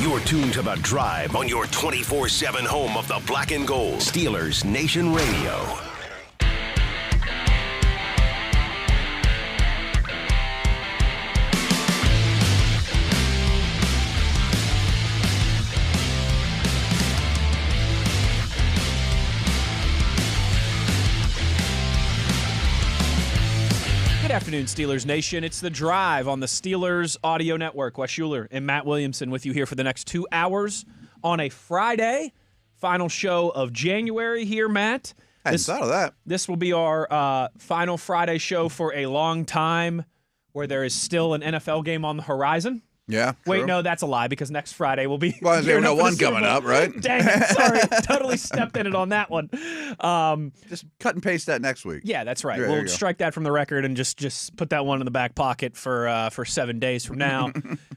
You're tuned to The Drive on your 24/7 home of the black and gold. Steelers Nation Radio. Good afternoon, Steelers Nation. It's The Drive on the Steelers Audio Network. Wes Uhler and Matt Williamson with you here for the next 2 hours on a Friday. Final show of January here, Matt. I hadn't thought of that. This will be our final Friday show for a long time where there is still an NFL game on the horizon. Yeah. Wait, true. no, that's a lie because next Friday will be. Well, there's no one Super coming Bowl. up, right? Dang it. Sorry. Totally stepped in it on that one. Just cut and paste that next week. Yeah, that's right. Yeah, there We'll you go. strike that from the record and just put that one in the back pocket for 7 days from now.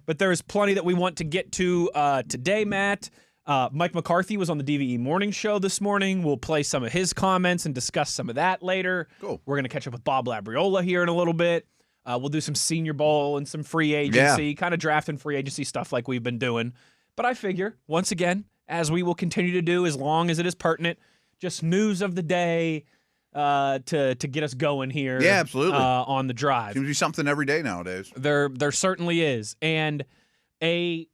But there's plenty that we want to get to today, Matt. Mike McCarthy was on the DVE morning show this morning. We'll play some of his comments and discuss some of that later. Cool. We're going to catch up with Bob Labriola here in a little bit. We'll do some Senior Bowl and some free agency, kind of draft and free agency stuff like we've been doing. But I figure, once again, as we will continue to do as long as it is pertinent, just news of the day to get us going here. Yeah, absolutely. On the drive. Seems to be something every day nowadays. There certainly is. And a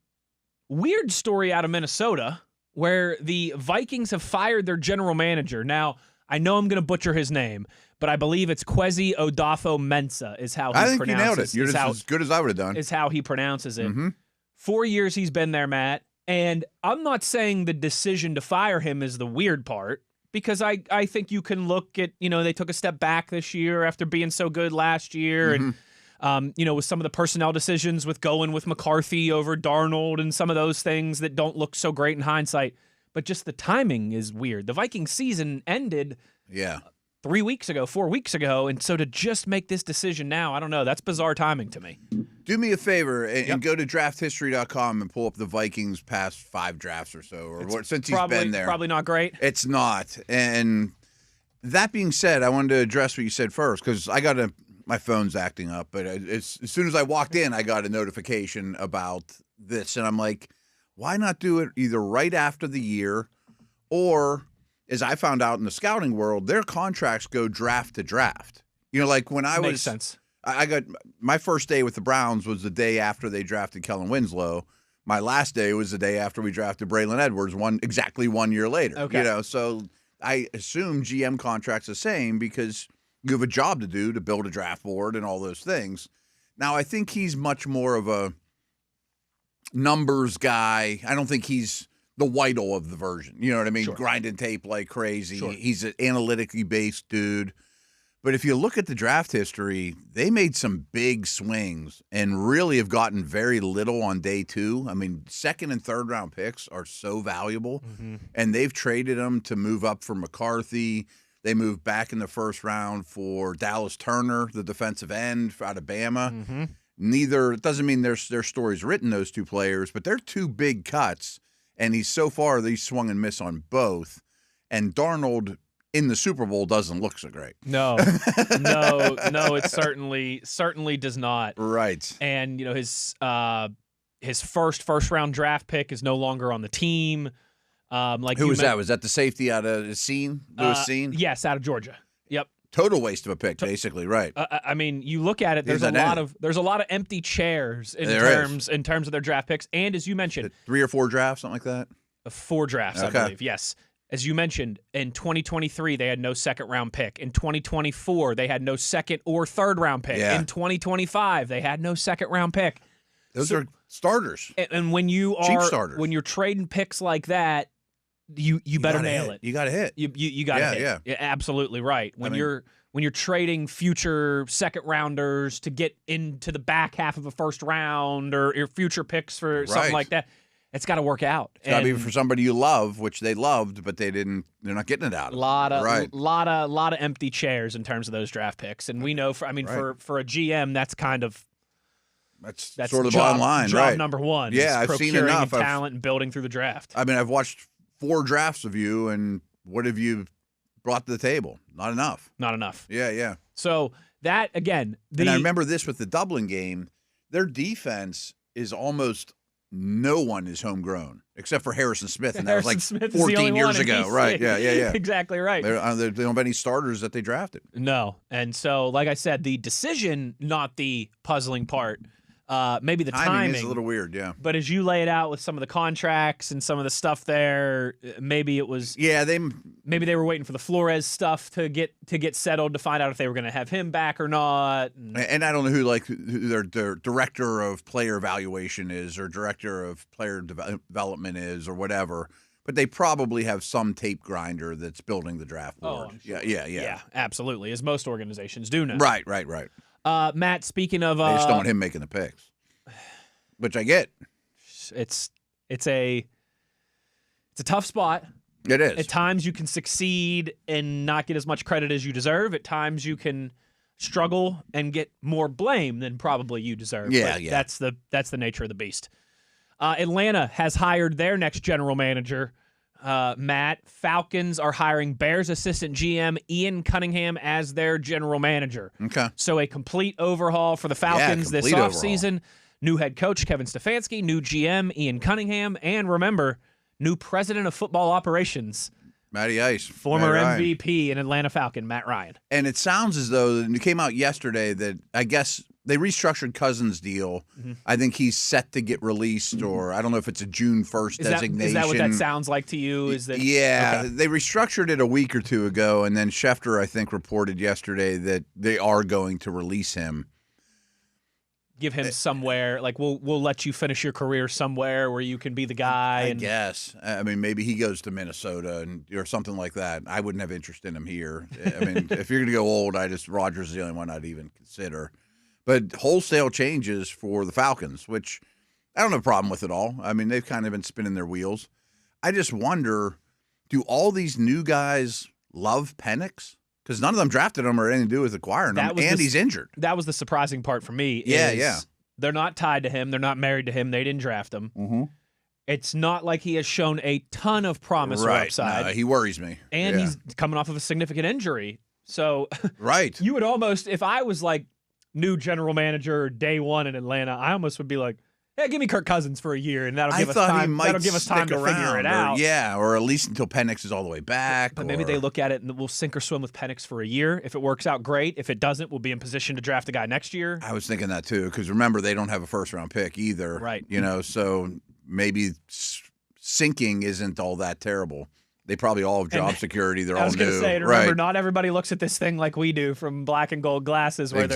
weird story out of Minnesota where the Vikings have fired their general manager. Now, I know I'm going to butcher his name, but I believe it's Kwesi Odafo-Mensah is how he I think you nailed pronounces it. You're is just how- as good as I would have done. is how he pronounces it. Mm-hmm. 4 years he's been there, Matt. And I'm not saying the decision to fire him is the weird part, because I think you can look at, they took a step back this year after being so good last year. And, with some of the personnel decisions with going with McCarthy over Darnold and some of those things that don't look so great in hindsight. But just the timing is weird. The Viking season ended 4 weeks ago, and so to just make this decision now, I don't know. That's bizarre timing to me. Do me a favor and go to drafthistory.com and pull up the Vikings' past 5 drafts or so, since he's been there. Probably not great. It's not. And that being said, I wanted to address what you said first, because my phone's acting up, but as soon as I walked in, I got a notification about this, and I'm like, why not do it either right after the year, or, as I found out in the scouting world, their contracts go draft to draft. Like when I Makes sense. I got my first day with the Browns was the day after they drafted Kellen Winslow. My last day was the day after we drafted Braylon Edwards, exactly 1 year later. Okay. So I assume GM contract's the same because you have a job to do to build a draft board and all those things. Now, I think he's much more of a numbers guy. I don't think he's the Whittle of the version. You know what I mean? Sure. Grinding tape like crazy. Sure. He's an analytically based dude. But if you look at the draft history, they made some big swings and really have gotten very little on day 2. I mean, second and third round picks are so valuable, and they've traded them to move up for McCarthy. They moved back in the first round for Dallas Turner, the defensive end out of Bama. It doesn't mean their story's written, those two players, but they're 2 big cuts, and he's swung and missed on both. And Darnold in the Super Bowl doesn't look so great. No, it certainly does not. Right. And his first round draft pick is no longer on the team. Who was that? Was that the safety out of Lewis Cine? Yes, out of Georgia. Yep. Total waste of a pick, basically. Right. I mean, you look at it. There's He's a lot of empty chairs in terms of their draft picks, and as you mentioned, 3 or 4 drafts, something like that. 4 drafts, Okay. I believe. Yes. As you mentioned, in 2023, they had no second-round pick. In 2024, they had no second or third-round pick. Yeah. In 2025, they had no second-round pick. Those are starters. And when you Cheap are starters. when you're trading picks like that, you better nail it. You got to hit. You got to hit. Yeah, absolutely right. When you're trading future second-rounders to get into the back half of a first round or your future picks for something like that, it's got to work out. It's got to be for somebody you love, which they loved, but they're not getting it out of it. Lot of empty chairs in terms of those draft picks, and we know for a GM that's kind of that's sort of the bottom line, job right? number one. Yeah, I've seen enough talent and building through the draft. I mean, I've watched 4 drafts of you, and what have you brought to the table? Not enough. Not enough. Yeah. So that again, and I remember this with the Dublin game. Their defense is almost no one is homegrown except for Harrison Smith, and that was like Smith 14 years ago. Right, yeah. Exactly right. They don't have any starters that they drafted. No, and so, like I said, the decision, not the puzzling part. Maybe the timing is a little weird, yeah. But as you lay it out with some of the contracts and some of the stuff there, maybe it was. Yeah, maybe they were waiting for the Flores stuff to get settled to find out if they were going to have him back or not. And I don't know who their director of player evaluation is, or director of player development is, or whatever. But they probably have some tape grinder that's building the draft board. I'm sure. Yeah, absolutely, as most organizations do now. Right. Matt, speaking of, they just don't want him making the picks, which I get. It's a tough spot. It is. At times you can succeed and not get as much credit as you deserve. At times you can struggle and get more blame than probably you deserve. Yeah. That's the nature of the beast. Atlanta has hired their next general manager. Matt, Falcons are hiring Bears assistant GM Ian Cunningham as their general manager. Okay. So a complete overhaul for the Falcons this offseason. New head coach Kevin Stefanski, new GM Ian Cunningham, and remember, new president of football operations, Matty Ice. Former MVP and Atlanta Falcon, Matt Ryan. And it sounds as though, and it came out yesterday, that I guess they restructured Cousins' deal. Mm-hmm. I think he's set to get released, or I don't know if it's a June 1st designation. Is that what that sounds like to you? Is that okay. They restructured it a week or two ago, and then Schefter, I think, reported yesterday that they are going to release him. Give him somewhere, like we'll let you finish your career somewhere where you can be the guy. I guess. I mean, maybe he goes to Minnesota or something like that. I wouldn't have interest in him here. I mean, if you're going to go old, Rodgers is the only one I'd even consider. But wholesale changes for the Falcons, which I don't have a problem with at all. I mean, they've kind of been spinning their wheels. I just wonder, do all these new guys love Penix? Because none of them drafted him or anything to do with acquiring him, and he's injured. That was the surprising part for me. Yeah. They're not tied to him. They're not married to him. They didn't draft him. Mm-hmm. It's not like he has shown a ton of promise or upside. No, he worries me. And he's coming off of a significant injury. So right. You would almost, if I was like new general manager day one in Atlanta, I almost would be like, hey, give me Kirk Cousins for a year, and that'll give us time. That'll give us time to figure it out. Or at least until Penix is all the way back. But maybe they look at it and we'll sink or swim with Penix for a year. If it works out, great. If it doesn't, we'll be in position to draft a guy next year. I was thinking that too, because remember, they don't have a first-round pick either. Right. So maybe sinking isn't all that terrible. They probably all have job security. They're all new. I was going to say, remember, not everybody looks at this thing like we do from black and gold glasses, where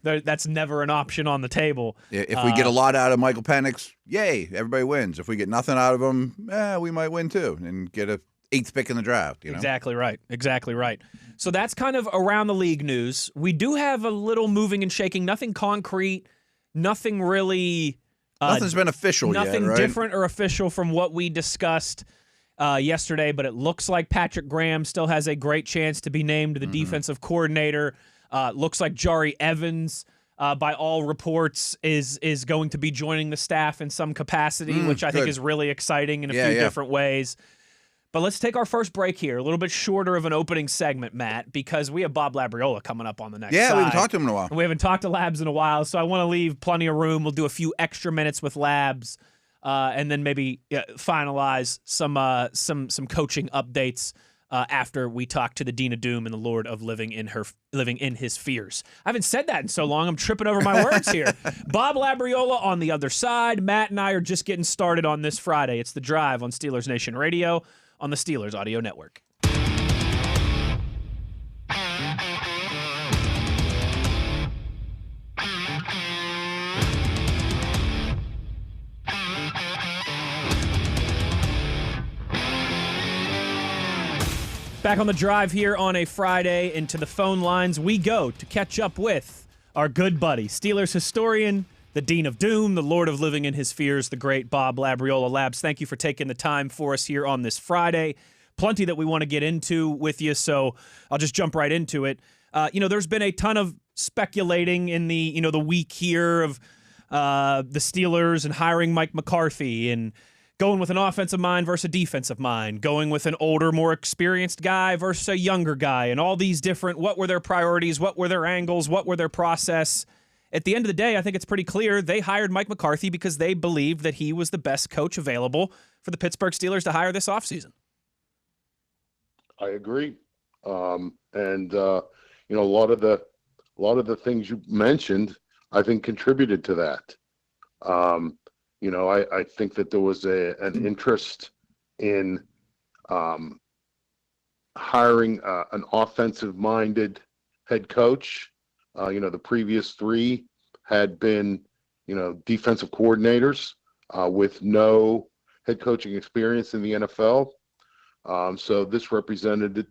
that's never an option on the table. If we get a lot out of Michael Penix, yay, everybody wins. If we get nothing out of him, we might win too and get a 8th pick in the draft. Exactly right. So that's kind of around the league news. We do have a little moving and shaking, nothing concrete, nothing really. Nothing's been official yet, Nothing right? different or official from what we discussed yesterday, but it looks like Patrick Graham still has a great chance to be named the defensive coordinator. Looks like Jari Evans, by all reports, is going to be joining the staff in some capacity, which I think is really exciting in a few different ways. But let's take our first break here, a little bit shorter of an opening segment, Matt, because we have Bob Labriola coming up on the next side. Yeah, we haven't talked to him in a while. We haven't talked to Labs in a while, so I want to leave plenty of room. We'll do a few extra minutes with Labs. And then maybe finalize some coaching updates after we talk to the Dean of Doom and the Lord of living in his fears. I haven't said that in so long. I'm tripping over my words here. Bob Labriola on the other side. Matt and I are just getting started on this Friday. It's The Drive on Steelers Nation Radio on the Steelers Audio Network. Back on the drive here on a Friday, and to the phone lines we go to catch up with our good buddy, Steelers historian, the Dean of Doom, the Lord of living in his fears, the great Bob Labriola. Labs, thank you for taking the time for us here on this Friday. Plenty that we want to get into with you, so I'll just jump right into it. There's been a ton of speculating in the week here of the Steelers and hiring Mike McCarthy and going with an offensive mind versus a defensive mind, going with an older, more experienced guy versus a younger guy, and all these different, what were their priorities, what were their angles, what were their process. at the end of the day, I think it's pretty clear they hired Mike McCarthy because they believed that he was the best coach available for the Pittsburgh Steelers to hire this offseason. I agree. A lot of the things you mentioned, I think, contributed to that. I think that there was an interest in hiring an offensive-minded head coach. The previous three had been, defensive coordinators with no head coaching experience in the NFL. So this represented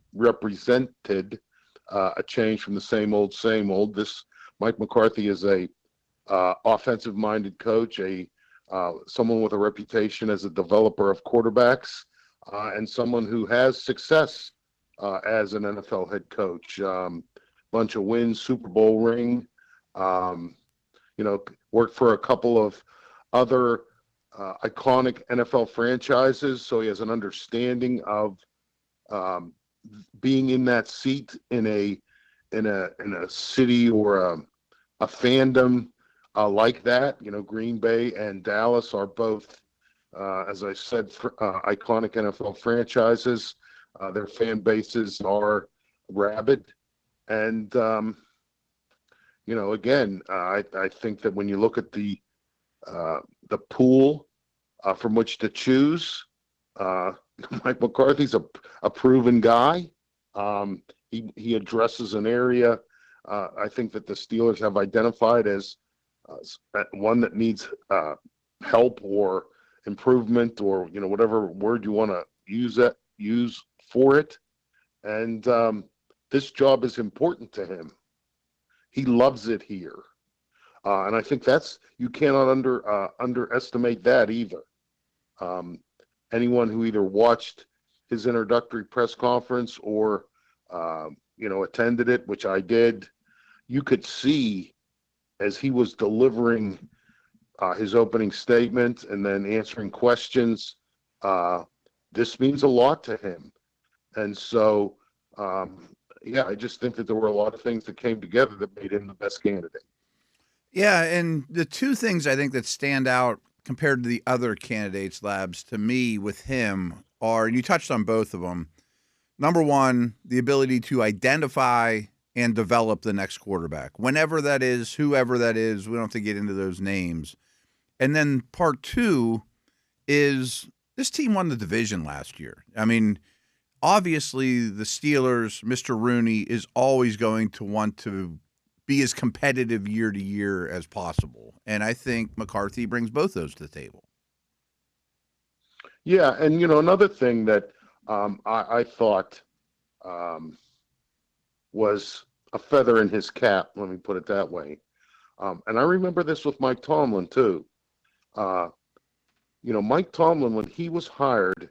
a change from the same old. This Mike McCarthy is a offensive-minded coach, someone with a reputation as a developer of quarterbacks, and someone who has success as an NFL head coach. Bunch of wins, Super Bowl ring. Worked for a couple of other iconic NFL franchises, so he has an understanding of being in that seat in a city or a fandom like that. Green Bay and Dallas are both, as I said, iconic NFL franchises. Their fan bases are rabid, and again, I think that when you look at the pool from which to choose, Mike McCarthy's a proven guy. He addresses an area I think that the Steelers have identified as one that needs help or improvement, or whatever word you want to use for it. And this job is important to him. He loves it here. And I think you cannot underestimate that either. Anyone who either watched his introductory press conference or, attended it, which I did, you could see as he was delivering his opening statement and then answering questions, this means a lot to him. And so, I just think that there were a lot of things that came together that made him the best candidate. Yeah, and the two things I think that stand out compared to the other candidates, Labs, to me with him are, and you touched on both of them. Number one, the ability to identify and develop the next quarterback, whenever that is, whoever that is. We don't have to get into those names. And then part two is this team won the division last year. I mean, obviously the Steelers, Mr. Rooney, is always going to want to be as competitive year to year as possible. And I think McCarthy brings both those to the table. Yeah, and another thing that I thought was a feather in his cap, let me put it that way. And I remember this with Mike Tomlin too. Mike Tomlin, when he was hired,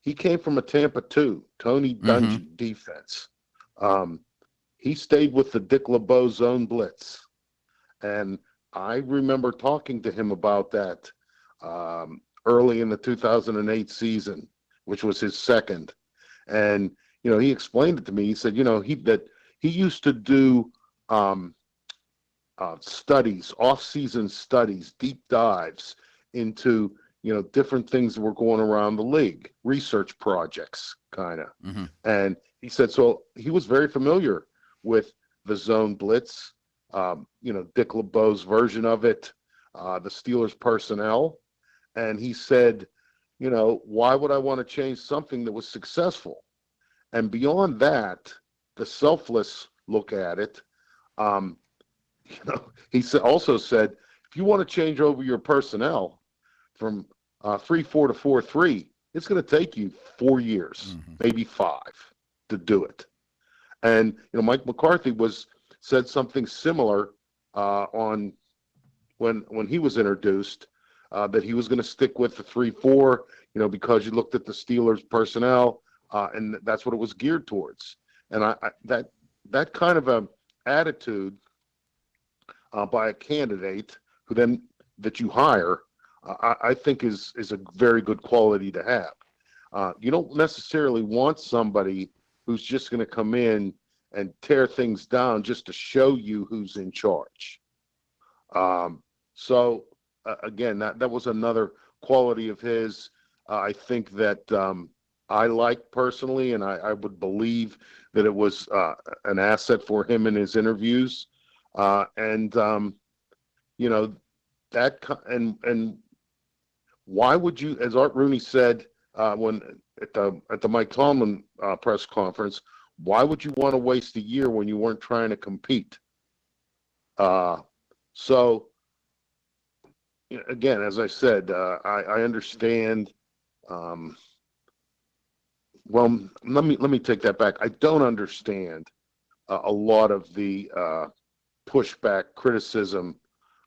he came from a Tampa 2, Tony Dungy defense. He stayed with the Dick LeBeau zone blitz. And I remember talking to him about that early in the 2008 season, which was his second. And, he explained it to me. He said, he used to do studies, off-season studies, deep dives into, different things that were going around the league, research projects, kind of. Mm-hmm. And he said, so he was very familiar with the zone blitz, Dick LeBeau's version of it, the Steelers personnel. And he said, why would I want to change something that was successful? And beyond that, the selfless look at it, he also said, if you want to change over your personnel from 3-4 to 4-3, it's going to take you 4 years, maybe 5 to do it. And Mike McCarthy said something similar on when he was introduced, that he was going to stick with the 3-4, because you looked at the Steelers personnel, and that's what it was geared towards. And that kind of a attitude by a candidate who then that you hire, I think is a very good quality to have. You don't necessarily want somebody who's just going to come in and tear things down just to show you who's in charge. Again, that was another quality of his. I think that I like personally, and I would believe that it was an asset for him in his interviews. You know, and why would you, as Art Rooney said when at the Mike Tomlin press conference, why would you want to waste a year when you weren't trying to compete? Again, as I said, I understand. Well, let me take that back. I don't understand a lot of the pushback, criticism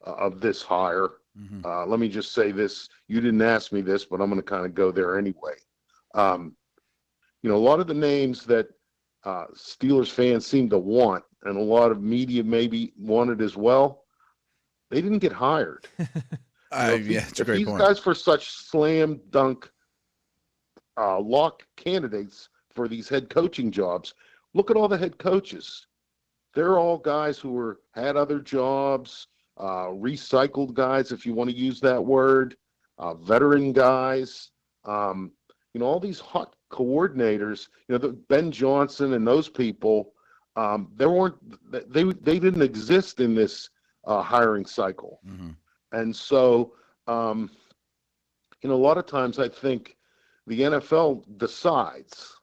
of this hire. Mm-hmm. Let me just say this. You didn't ask me this, but I'm going to kind of go there anyway. A lot of the names that Steelers fans seem to want, and a lot of media maybe wanted as well, they didn't get hired. It's a great point. These guys for such slam dunk lock candidates for these head coaching jobs, look at all the head coaches. They're all guys who had other jobs, recycled guys, if you want to use that word, veteran guys. All these hot coordinators. Ben Johnson and those people. They didn't exist in this hiring cycle. Mm-hmm. And so, a lot of times I think the NFL decides,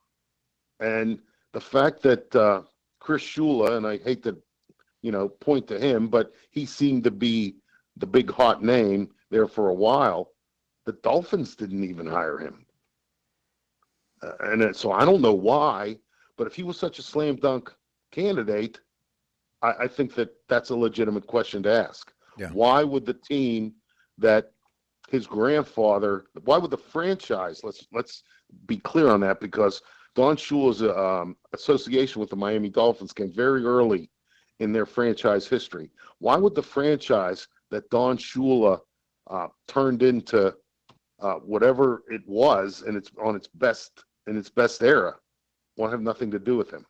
and the fact that Chris Shula, and I hate to, point to him, but he seemed to be the big hot name there for a while. The Dolphins didn't even hire him. So I don't know why, but if he was such a slam dunk candidate, I think that's a legitimate question to ask. Yeah. Why would the team that his grandfather, why would the franchise, let's be clear on that, because Don Shula's association with the Miami Dolphins came very early in their franchise history. Why would the franchise that Don Shula turned into whatever it was and it's on its best era want to have nothing to do with him?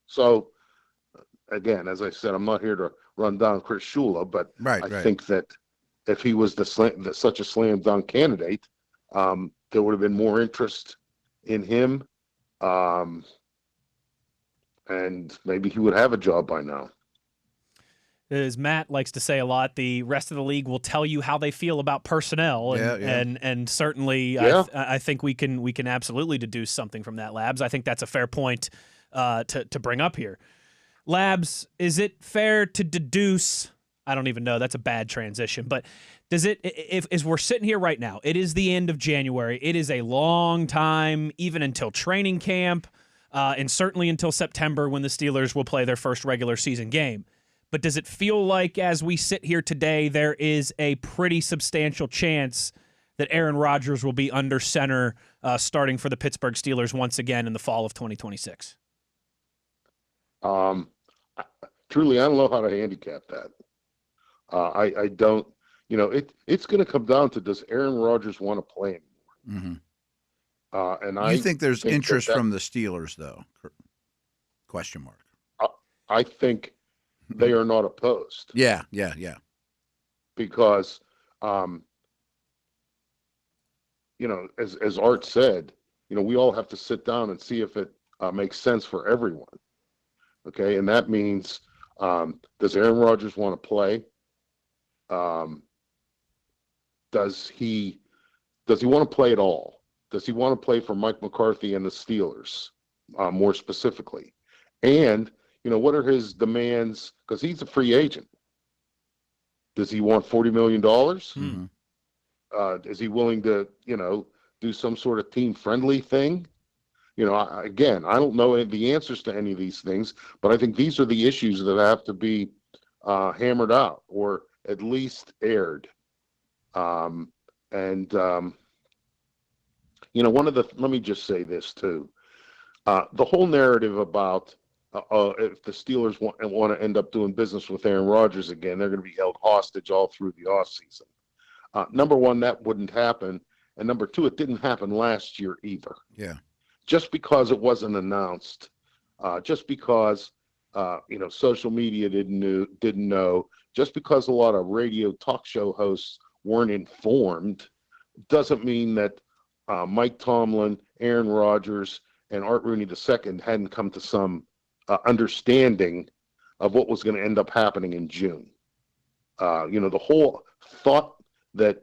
So again, as I said, I'm not here to run down Chris Shula, but I think that if he was such a slam dunk candidate, there would have been more interest in him, and maybe he would have a job by now. As Matt likes to say a lot, the rest of the league will tell you how they feel about personnel, and certainly I think we can absolutely deduce something from that, Labs. I think that's a fair point to bring up here. Labs, is it fair to deduce? I don't even know. That's a bad transition. But does it, if as we're sitting here right now, it is the end of January. It is a long time, even until training camp, and certainly until September when the Steelers will play their first regular season game. But does it feel like, as we sit here today, there is a pretty substantial chance that Aaron Rodgers will be under center starting for the Pittsburgh Steelers once again in the fall of 2026? Truly, I don't know how to handicap that. I don't, it's going to come down to, does Aaron Rodgers want to play anymore? Mm-hmm. And you think there's interest from the Steelers, though? Question mark. I think they are not opposed. Yeah. Because, as Art said, we all have to sit down and see if it makes sense for everyone. Okay, and that means, does Aaron Rodgers want to play? Does he want to play at all? Does he want to play for Mike McCarthy and the Steelers, more specifically? And, what are his demands? Because he's a free agent. Does he want $40 million? Mm-hmm. Is he willing to, do some sort of team-friendly thing? Again, I don't know the answers to any of these things, but I think these are the issues that have to be hammered out or at least aired. Let me just say this too. The whole narrative about if the Steelers want to end up doing business with Aaron Rodgers again, they're going to be held hostage all through the offseason. Number one, that wouldn't happen. And number two, it didn't happen last year either. Yeah. Just because it wasn't announced, just because social media didn't know, just because a lot of radio talk show hosts weren't informed, doesn't mean that Mike Tomlin, Aaron Rodgers, and Art Rooney II hadn't come to some understanding of what was going to end up happening in June. The whole thought that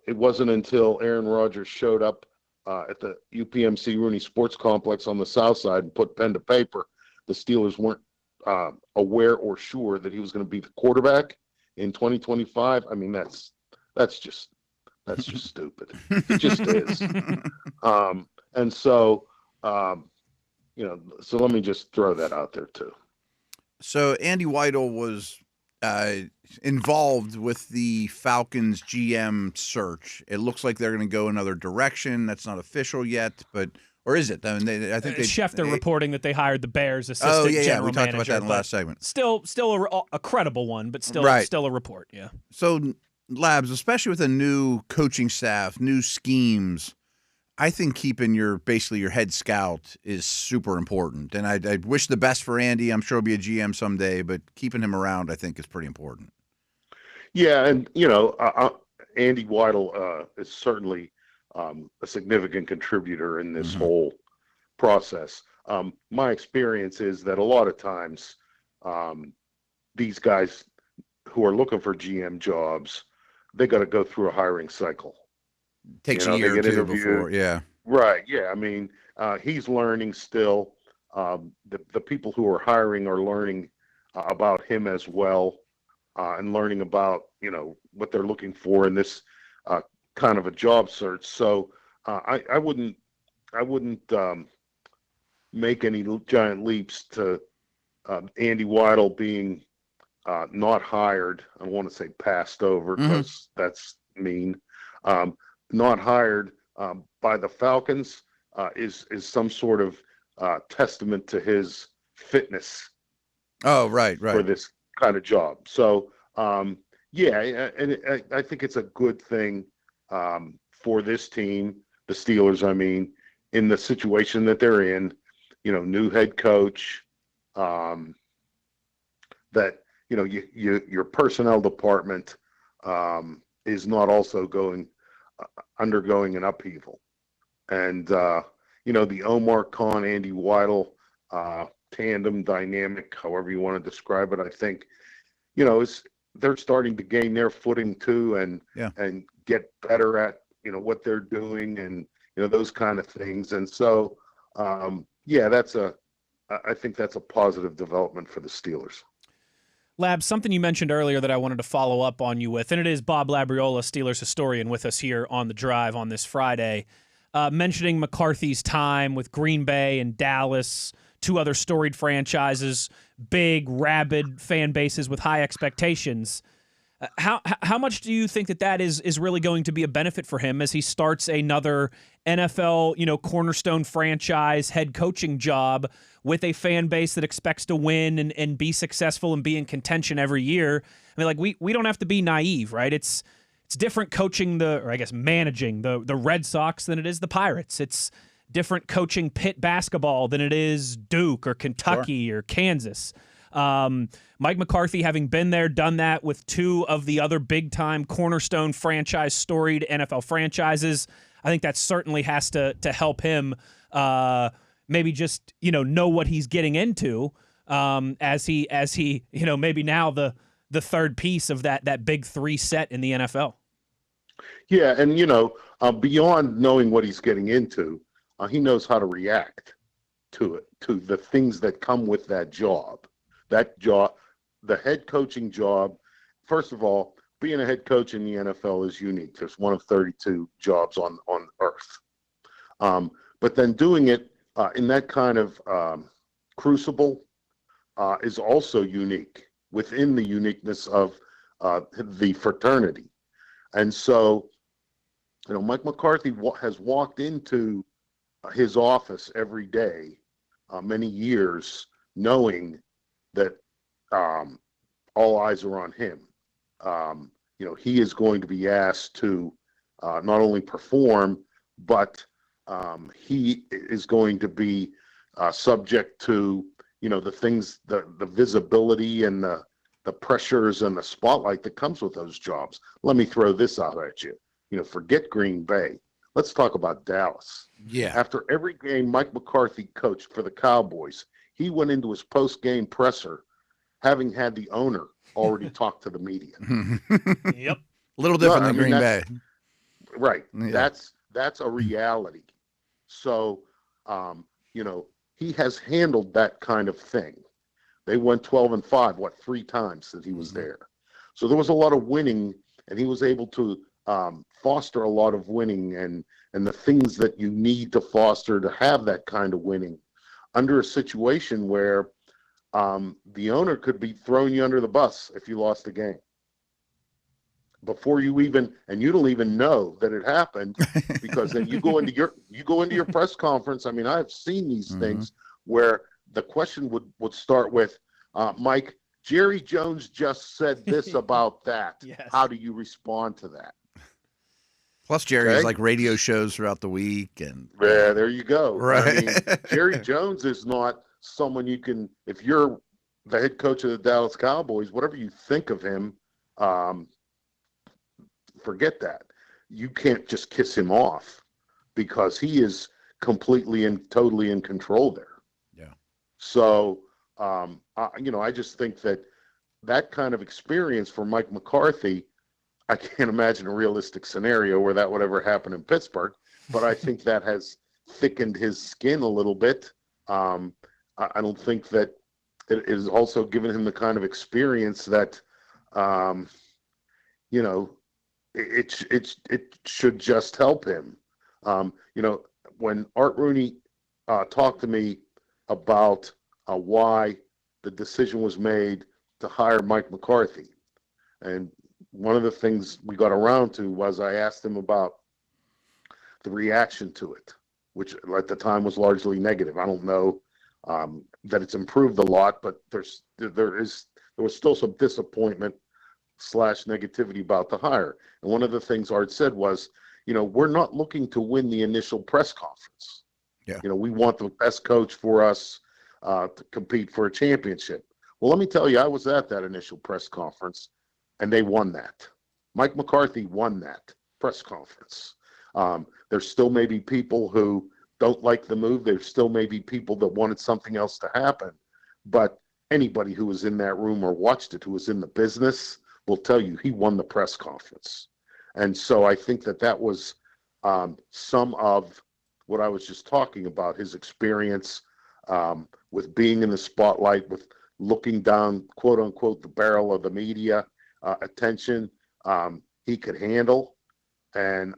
it wasn't until Aaron Rodgers showed up at the UPMC Rooney Sports Complex on the South Side and put pen to paper, the Steelers weren't aware or sure that he was going to be the quarterback in 2025. I mean, that's just stupid. It just is. And so, so let me just throw that out there too. So Andy Weidel was involved with the Falcons GM search. It looks like they're going to go another direction. That's not official yet, or is it? I mean, I think Schefter reporting that they hired the Bears assistant general we talked manager, about that in the last segment. Still a credible one, but still a report. Yeah. So, Labs, especially with a new coaching staff, new schemes, I think keeping your head scout is super important. And I wish the best for Andy. I'm sure he'll be a GM someday, but keeping him around, I think, is pretty important. Yeah, and Andy Weidel is certainly a significant contributor in this whole process. My experience is that a lot of times these guys who are looking for GM jobs, they got to go through a hiring cycle. Takes a year or two before, yeah. Right, yeah. I mean, he's learning still. The people who are hiring are learning about him as well, and learning about, what they're looking for in this kind of a job search. So I wouldn't make any giant leaps to Andy Weidel being not hired. I don't want to say passed over, because that's mean. Not hired by the Falcons is some sort of testament to his fitness. Oh, right. For this kind of job. So and I think it's a good thing for this team, the Steelers. I mean, in the situation that they're in, new head coach, that your personnel department is not also undergoing an upheaval. And the Omar Khan, Andy Weidel tandem dynamic, however you want to describe it, I think they're starting to gain their footing too, and get better at what they're doing, and those kind of things. And so I think that's a positive development for the Steelers. Lab, something you mentioned earlier that I wanted to follow up on you with, and it is Bob Labriola, Steelers historian, with us here on the drive on this Friday, mentioning McCarthy's time with Green Bay and Dallas, two other storied franchises, big, rabid fan bases with high expectations. How much do you think that is really going to be a benefit for him as he starts another NFL, cornerstone franchise head coaching job with a fan base that expects to win and be successful and be in contention every year? I mean, we don't have to be naive, right? It's different coaching managing the Red Sox than it is the Pirates. It's different coaching Pitt basketball than it is Duke or Kentucky or Kansas. Mike McCarthy, having been there, done that with two of the other big-time cornerstone franchise, storied NFL franchises, I think that certainly has to help him maybe just know what he's getting into as he maybe now the third piece of that big three set in the NFL. Yeah, and beyond knowing what he's getting into, he knows how to react to it, to the things that come with that job. The head coaching job, first of all, being a head coach in the NFL is unique. There's one of 32 jobs on earth. But then doing it in that kind of crucible is also unique within the uniqueness of the fraternity. And so, Mike McCarthy has walked into his office every day, many years, knowing that all eyes are on him. He is going to be asked to not only perform, but he is going to be subject to, the things, the visibility and the pressures and the spotlight that comes with those jobs. Let me throw this out at you. Forget Green Bay. Let's talk about Dallas. Yeah. After every game Mike McCarthy coached for the Cowboys, he went into his post-game presser having had the owner already talk to the media. Yep. A little different than Green Bay. Right. Yeah. That's a reality. So, he has handled that kind of thing. They went 12-5, 3 times that he was there. So there was a lot of winning, and he was able to foster a lot of winning and the things that you need to foster to have that kind of winning under a situation where the owner could be throwing you under the bus if you lost the game before you don't even know that it happened, because then you go into your press conference. I mean, I've seen these things where the question would start with, Mike, Jerry Jones just said this about that. Yes. How do you respond to that? Plus, Jerry has like radio shows throughout the week, and yeah, there you go. Right. I mean, Jerry Jones is not someone you can. If you're the head coach of the Dallas Cowboys, whatever you think of him, forget that. You can't just kiss him off, because he is completely and totally in control there. Yeah. So, I just think that kind of experience for Mike McCarthy, I can't imagine a realistic scenario where that would ever happen in Pittsburgh, but I think that has thickened his skin a little bit. I don't think that it is also given him the kind of experience that, it should just help him. When Art Rooney talked to me about why the decision was made to hire Mike McCarthy, and one of the things we got around to was I asked him about the reaction to it, which at the time was largely negative. I don't know that it's improved a lot, but there was still some disappointment / negativity about the hire. And one of the things Art said was, we're not looking to win the initial press conference. Yeah. We want the best coach for us to compete for a championship. Well, let me tell you, I was at that initial press conference, and they won that. Mike McCarthy won that press conference. There still may be people who don't like the move. There still may be people that wanted something else to happen. But anybody who was in that room or watched it, who was in the business, will tell you he won the press conference. And so I think that was some of what I was just talking about, his experience with being in the spotlight, with looking down, quote unquote, the barrel of the media attention. He could handle, and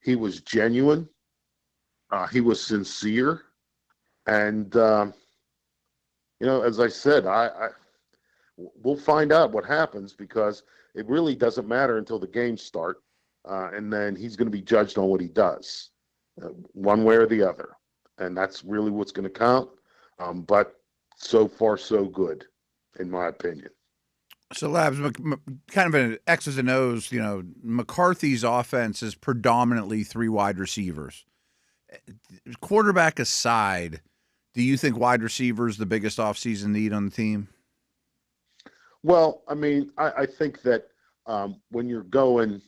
he was genuine. He was sincere. And, as I said, we'll find out what happens, because it really doesn't matter until the games start. And then he's going to be judged on what he does, one way or the other. And that's really what's going to count. But so far, so good, in my opinion. So, Labs, kind of an X's and O's, McCarthy's offense is predominantly 3 wide receivers. Quarterback aside, do you think wide receiver is the biggest offseason need on the team? Well, I mean, I think that when you're going,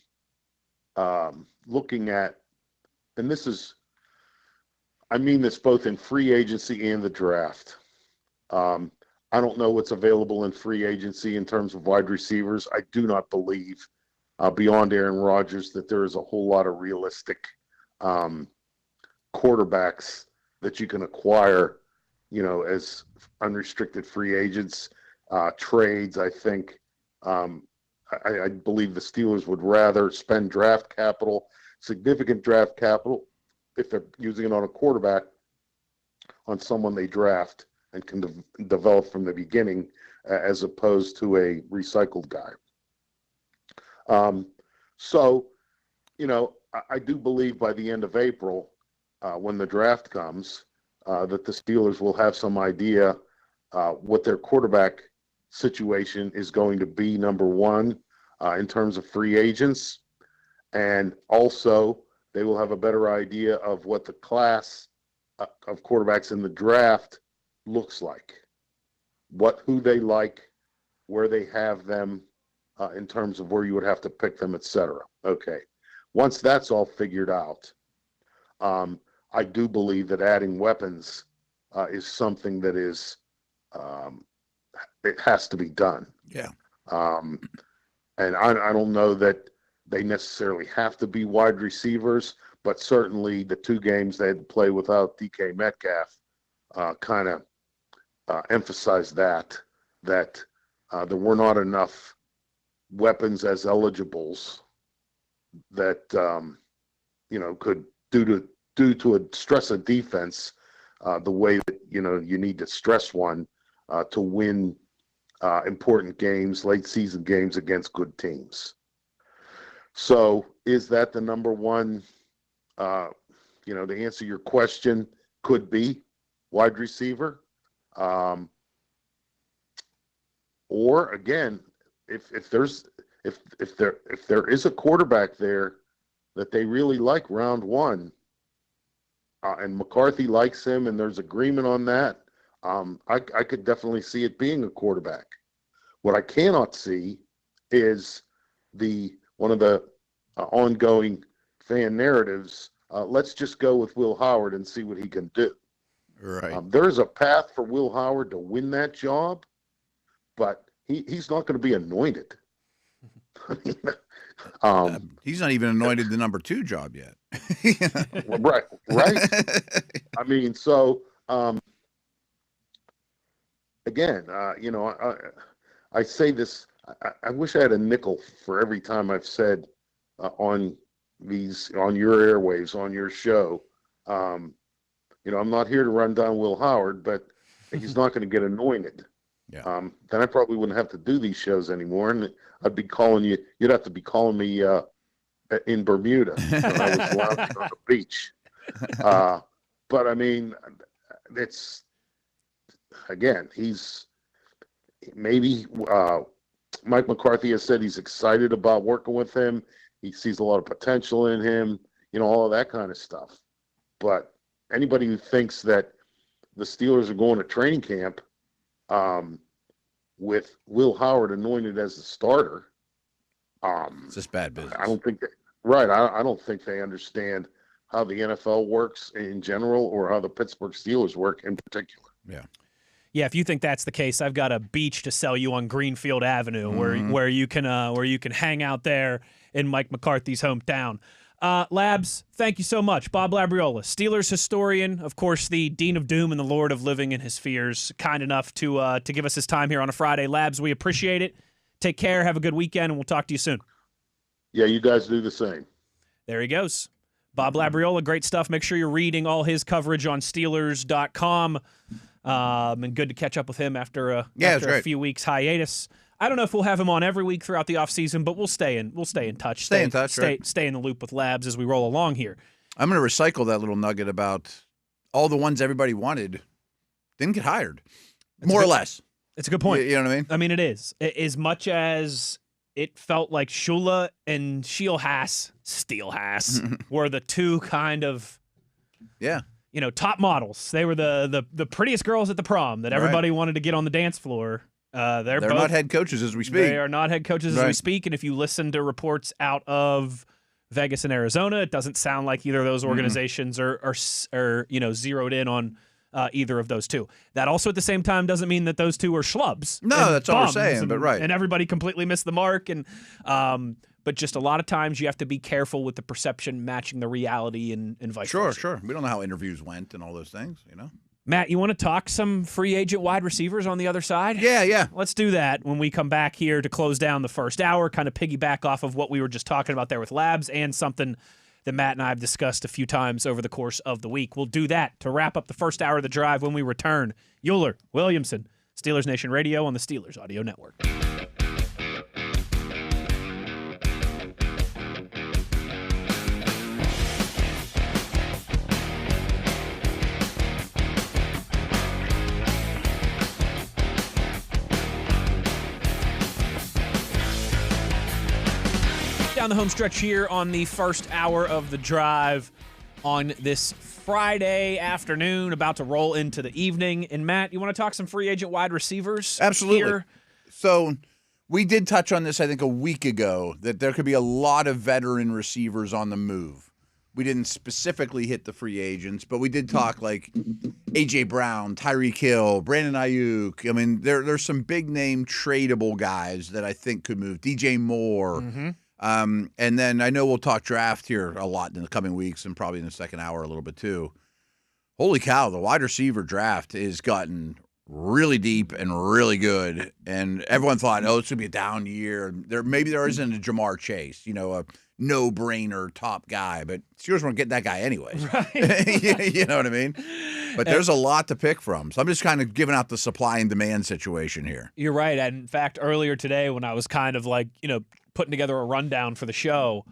looking at, and I mean this both in free agency and the draft. I don't know what's available in free agency in terms of wide receivers. I do not believe, beyond Aaron Rodgers, that there is a whole lot of realistic quarterbacks that you can acquire, as unrestricted free agents, trades. I think, I believe the Steelers would rather spend draft capital, significant draft capital, if they're using it on a quarterback, on someone they draft and can develop from the beginning, as opposed to a recycled guy. So, I do believe by the end of April, when the draft comes, that the Steelers will have some idea what their quarterback situation is going to be, number one, in terms of free agents. And also, they will have a better idea of what the class of quarterbacks in the draft looks like. who they like, where they have them in terms of where you would have to pick them, etc. Okay. Once that's all figured out, I do believe that adding weapons is something that is it has to be done. Yeah. And I don't know that they necessarily have to be wide receivers, but certainly the 2 games they had to play without DK Metcalf kind of emphasized that there were not enough weapons as eligibles that could due to a stress of defense the way that you need to stress one to win important games, late season games against good teams. So is that the number one? To answer your question, could be wide receiver, or again, if there is a quarterback there that they really like round one, and McCarthy likes him, and there's agreement on that, I could definitely see it being a quarterback. What I cannot see is one of the ongoing fan narratives. Let's just go with Will Howard and see what he can do. Right. There's a path for Will Howard to win that job, but he's not going to be anointed. He's not even anointed the number 2 job yet. Right. I mean, so again, I say this. I wish I had a nickel for every time I've said on your airwaves, on your show. I'm not here to run down Will Howard, but he's not going to get anointed. Yeah. Then I probably wouldn't have to do these shows anymore, and I'd be calling you. You'd have to be calling me in Bermuda when I was lounging on the beach. But I mean, it's again, he's maybe Mike McCarthy has said he's excited about working with him. He sees a lot of potential in him, all of that kind of stuff. But anybody who thinks that the Steelers are going to training camp with Will Howard anointed as the starter, it's just bad business. I don't think I don't think they understand how the NFL works in general or how the Pittsburgh Steelers work in particular. Yeah. Yeah, if you think that's the case, I've got a beach to sell you on Greenfield Avenue, where you can hang out there in Mike McCarthy's hometown. Labs, thank you so much. Bob Labriola, Steelers historian, of course, the Dean of Doom and the Lord of Living in His Fears, kind enough to give us his time here on a Friday. Labs, we appreciate it. Take care, have a good weekend, and we'll talk to you soon. Yeah, you guys do the same. There he goes. Bob Labriola, great stuff. Make sure you're reading all his coverage on Steelers.com. And good to catch up with him after a few weeks hiatus. I don't know if we'll have him on every week throughout the offseason, but we'll stay in touch. Stay in the loop with Labs as we roll along here. I'm going to recycle that little nugget about all the ones everybody wanted didn't get hired, more or less. It's a good point. You know what I mean? I mean, it is. As much as it felt like Shula and Steelhaas were the two kind of top models. They were the prettiest girls at the prom that everybody wanted to get on the dance floor. They're both not head coaches as we speak. They are not head coaches as we speak. And if you listen to reports out of Vegas and Arizona, it doesn't sound like either of those organizations are zeroed in on either of those two. That also at the same time doesn't mean that those two are schlubs. No, that's all we're saying. But right, and everybody completely missed the mark. And but just a lot of times you have to be careful with the perception matching the reality and vice versa. Sure. We don't know how interviews went and all those things, Matt, you want to talk some free agent wide receivers on the other side? Yeah. Let's do that when we come back here to close down the first hour, kind of piggyback off of what we were just talking about there with Labs and something that Matt and I have discussed a few times over the course of the week. We'll do that to wrap up the first hour of the drive when we return. Uhler, Williamson, Steelers Nation Radio on the Steelers Audio Network. Down the home stretch here on the first hour of the drive. on this Friday afternoon, about to roll into the evening. And Matt, you want to talk some free agent wide receivers? Absolutely. Here? So we did touch on this, I think, a week ago, that there could be a lot of veteran receivers on the move. We didn't specifically hit the free agents, but we did talk like A.J. Brown, Tyreek Hill, Brandon Ayuk. I mean, there's some big-name tradable guys that I think could move. DJ Moore. Mm-hmm. And then I know we'll talk draft here a lot in the coming weeks and probably in the second hour a little bit too. Holy cow, the wide receiver draft has gotten really deep and really good. And everyone thought, oh, it's going to be a down year. Maybe there isn't a Jamar Chase, a no-brainer top guy, but Steelers won't get that guy anyways. Right. You know what I mean? But there's a lot to pick from. So I'm just kind of giving out the supply and demand situation here. You're right. And in fact, earlier today when I was kind of like, putting together a rundown for the show,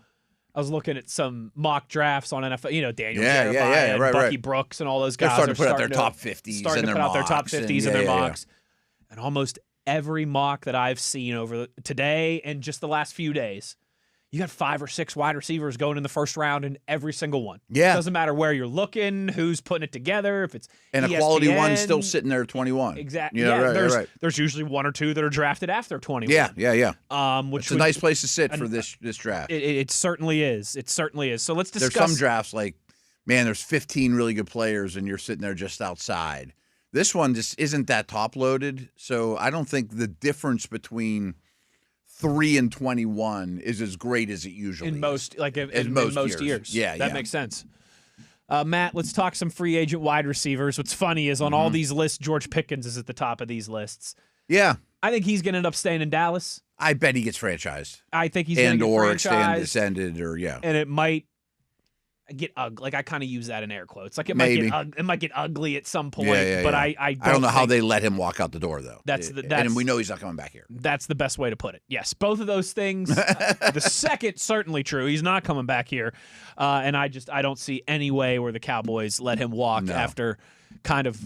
I was looking at some mock drafts on NFL, Daniel Jeremiah and Bucky Brooks and all those guys. They're starting to put out their top 50s starting to put out their top 50s in their mocks. And almost every mock that I've seen over today and just the last few days, you got 5 or 6 wide receivers going in the first round in every single one. Yeah. It doesn't matter where you're looking, who's putting it together, if it's and ESPN, a quality one still sitting there at 21. Exactly. There's usually 1 or 2 that are drafted after 21. Yeah. Which it's a nice place to sit for this draft. It certainly is. It certainly is. So let's discuss. There's some drafts like, man, there's 15 really good players and you're sitting there just outside. This one just isn't that top loaded. So I don't think the difference between 3 and 21 is as great as it usually in most years. Yeah, that makes sense. Matt, let's talk some free agent wide receivers. What's funny is on all these lists, George Pickens is at the top of these lists. Yeah, I think he's going to end up staying in Dallas. I bet he gets franchised. I think he's going to get franchised, extended, and it might get ugly. Like I kind of use that in air quotes. Like it might get ugly at some point. But I don't know how they let him walk out the door though. And we know he's not coming back here. That's the best way to put it. Yes, both of those things. The second certainly true. He's not coming back here, and I don't see any way where the Cowboys let him walk after kind of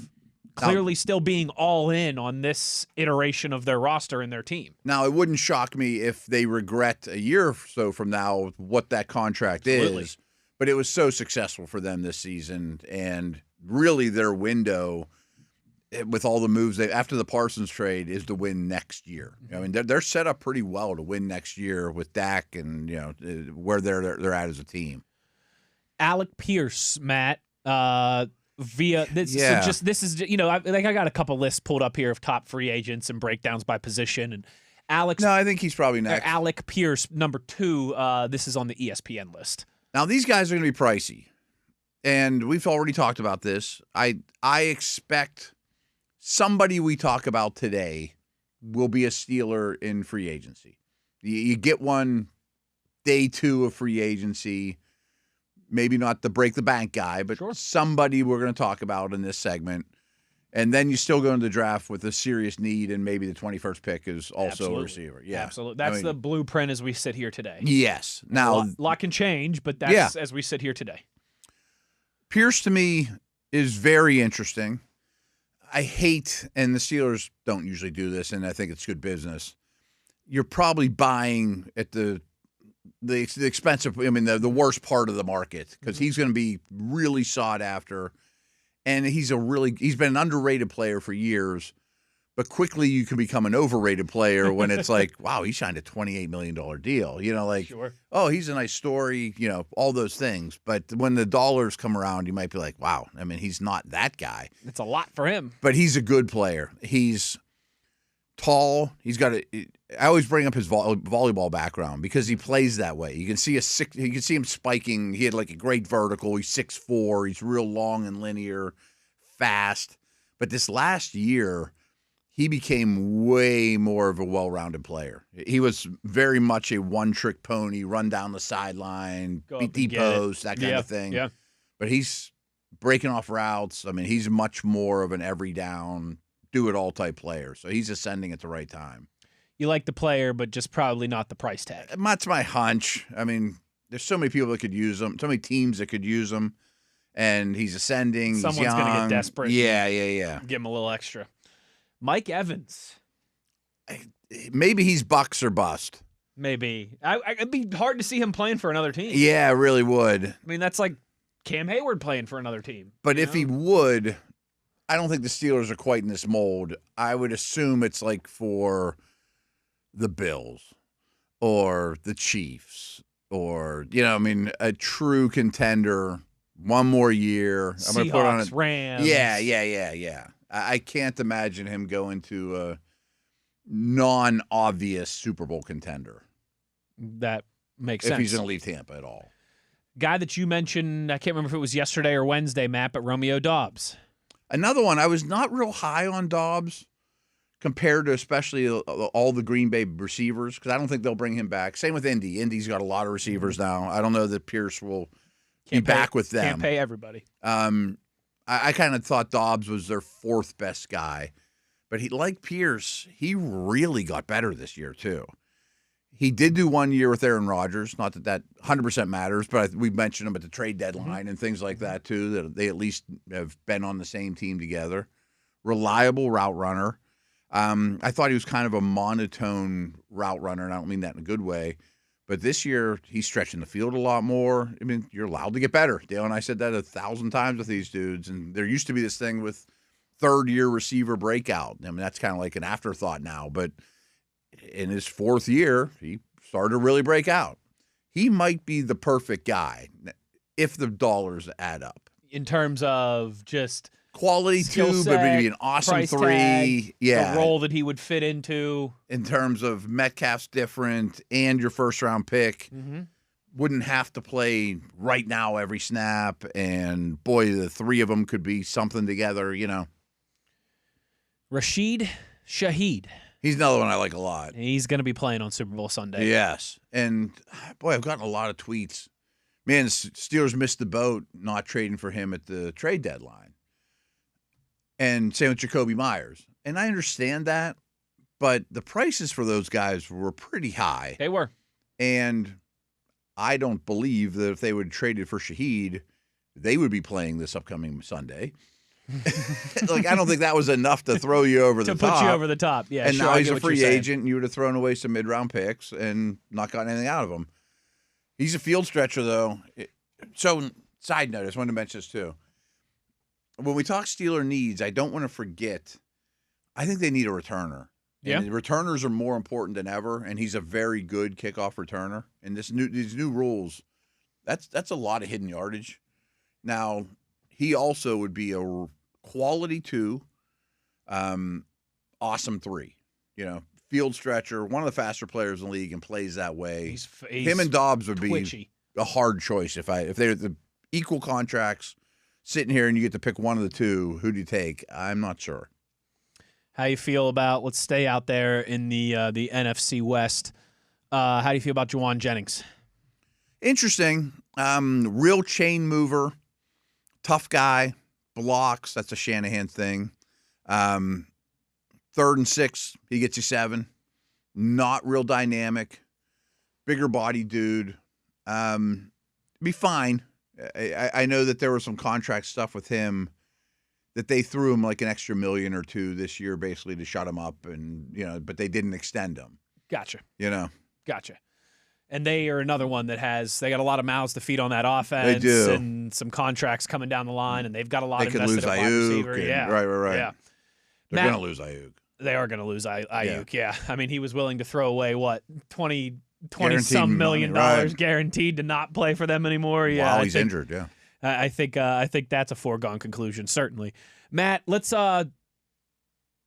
clearly still being all in on this iteration of their roster and their team. Now, it wouldn't shock me if they regret a year or so from now what that contract is. But it was so successful for them this season, and really their window with all the moves after the Parsons trade is to win next year. I mean, they're set up pretty well to win next year with Dak and where they're at as a team. Alec Pierce, Matt, via this. Yeah. So this is I got a couple lists pulled up here of top free agents and breakdowns by position and. No, I think he's probably next. Alec Pierce, number 2. This is on the ESPN list. Now, these guys are going to be pricey, and we've already talked about this. I expect somebody we talk about today will be a Steeler in free agency. You get one day 2 of free agency, maybe not the break-the-bank guy, but somebody we're going to talk about in this segment. And then you still go into the draft with a serious need, and maybe the 21st pick is also a receiver. Yeah, absolutely. That's the blueprint as we sit here today. Yes. Now, a lot can change, but that's as we sit here today. Pierce, to me, is very interesting. I hate, and the Steelers don't usually do this, and I think it's good business. You're probably buying at the expensive, the worst part of the market, because he's going to be really sought after. And he's been an underrated player for years, but quickly you can become an overrated player when it's like, wow, he signed a $28 million deal. Oh, he's a nice story, all those things. But when the dollars come around, you might be like, wow, he's not that guy. It's a lot for him. But he's a good player. He's tall. I always bring up his volleyball background because he plays that way. You can see him spiking. He had like a great vertical. He's 6'4". He's real long and linear, fast. But this last year, he became way more of a well-rounded player. He was very much a one-trick pony, run down the sideline, beat deep post, that kind of thing. Yeah. But he's breaking off routes. He's much more of an every down, do-it-all type player. So he's ascending at the right time. You like the player, but just probably not the price tag. That's my hunch. There's so many people that could use him, so many teams that could use him, and he's ascending. Someone's going to get desperate. Yeah. Give him a little extra. Mike Evans. Maybe he's Bucks or bust. Maybe. It'd be hard to see him playing for another team. Yeah, it really would. That's like Cam Hayward playing for another team. But if he would, I don't think the Steelers are quite in this mold. I would assume it's like for the Bills or the Chiefs or, a true contender, one more year. Seahawks, I'm going to put on it. Rams. Yeah. I can't imagine him going to a non-obvious Super Bowl contender. That makes if sense. If he's going to leave Tampa at all. Guy that you mentioned, I can't remember if it was yesterday or Wednesday, Matt, but Romeo Doubs. Another one, I was not real high on Doubs compared to especially all the Green Bay receivers because I don't think they'll bring him back. Same with Indy. Indy's got a lot of receivers now. I don't know that Pierce will be back with them. Can't pay everybody. I kind of thought Doubs was their fourth best guy. But like Pierce, he really got better this year too. He did do 1 year with Aaron Rodgers. Not that 100% matters, but we mentioned him at the trade deadline and things like that too, that they at least have been on the same team together. Reliable route runner. I thought he was kind of a monotone route runner, and I don't mean that in a good way. But this year, he's stretching the field a lot more. I mean, you're allowed to get better. Dale and I said that 1,000 times with these dudes, and there used to be this thing with third-year receiver breakout. I mean, that's kind of like an afterthought now, but in his fourth year, he started to really break out. He might be the perfect guy if the dollars add up. In terms of just quality two, but maybe an awesome three. The role that he would fit into. In terms of Metcalf's different and your first-round pick. Wouldn't have to play right now every snap. And, boy, the three of them could be something together, Rashid Shaheed. He's another one I like a lot. He's going to be playing on Super Bowl Sunday. Yes. And, boy, I've gotten a lot of tweets. Man, the Steelers missed the boat not trading for him at the trade deadline. And same with Jacoby Myers. And I understand that, but the prices for those guys were pretty high. They were. And I don't believe that if they would have traded for Shaheed, they would be playing this upcoming Sunday. I don't think that was enough to throw you over the top. To put you over the top, yeah. And sure, now he's a free agent, and you would have thrown away some mid-round picks and not gotten anything out of him. He's a field stretcher, though. So, side note, I just wanted to mention this, too. When we talk Steeler needs, I don't want to forget, I think they need a returner. Yeah. And returners are more important than ever, and he's a very good kickoff returner. And these new rules, that's a lot of hidden yardage. Now, he also would be a quality 2, awesome 3. Field stretcher, one of the faster players in the league and plays that way. He's him and Doubs would twitchy. Be a hard choice if they're the equal contracts sitting here and you get to pick one of the two. Who do you take? I'm not sure. How you feel about, let's stay out there in the NFC West. How do you feel about Juwan Jennings? Interesting. Real chain mover, tough guy, blocks. That's a Shanahan thing. 3rd and 6, he gets you 7. Not real dynamic. Bigger body dude. Be fine. I know that there was some contract stuff with him that they threw him like an extra $1 million or $2 million this year basically to shut him up, and but they didn't extend him. Gotcha. Gotcha. And they are another one that they got a lot of mouths to feed on that offense. They do. And some contracts coming down the line, and they've got a lot invested invested at wide receiver. Right. Yeah. They're going to lose Ayuk. They are going to lose Ayuk, yeah. I mean, he was willing to throw away, $20 Guaranteed some million money, dollars guaranteed to not play for them anymore. Yeah, While he's injured, yeah. I think that's a foregone conclusion, certainly. Matt, let's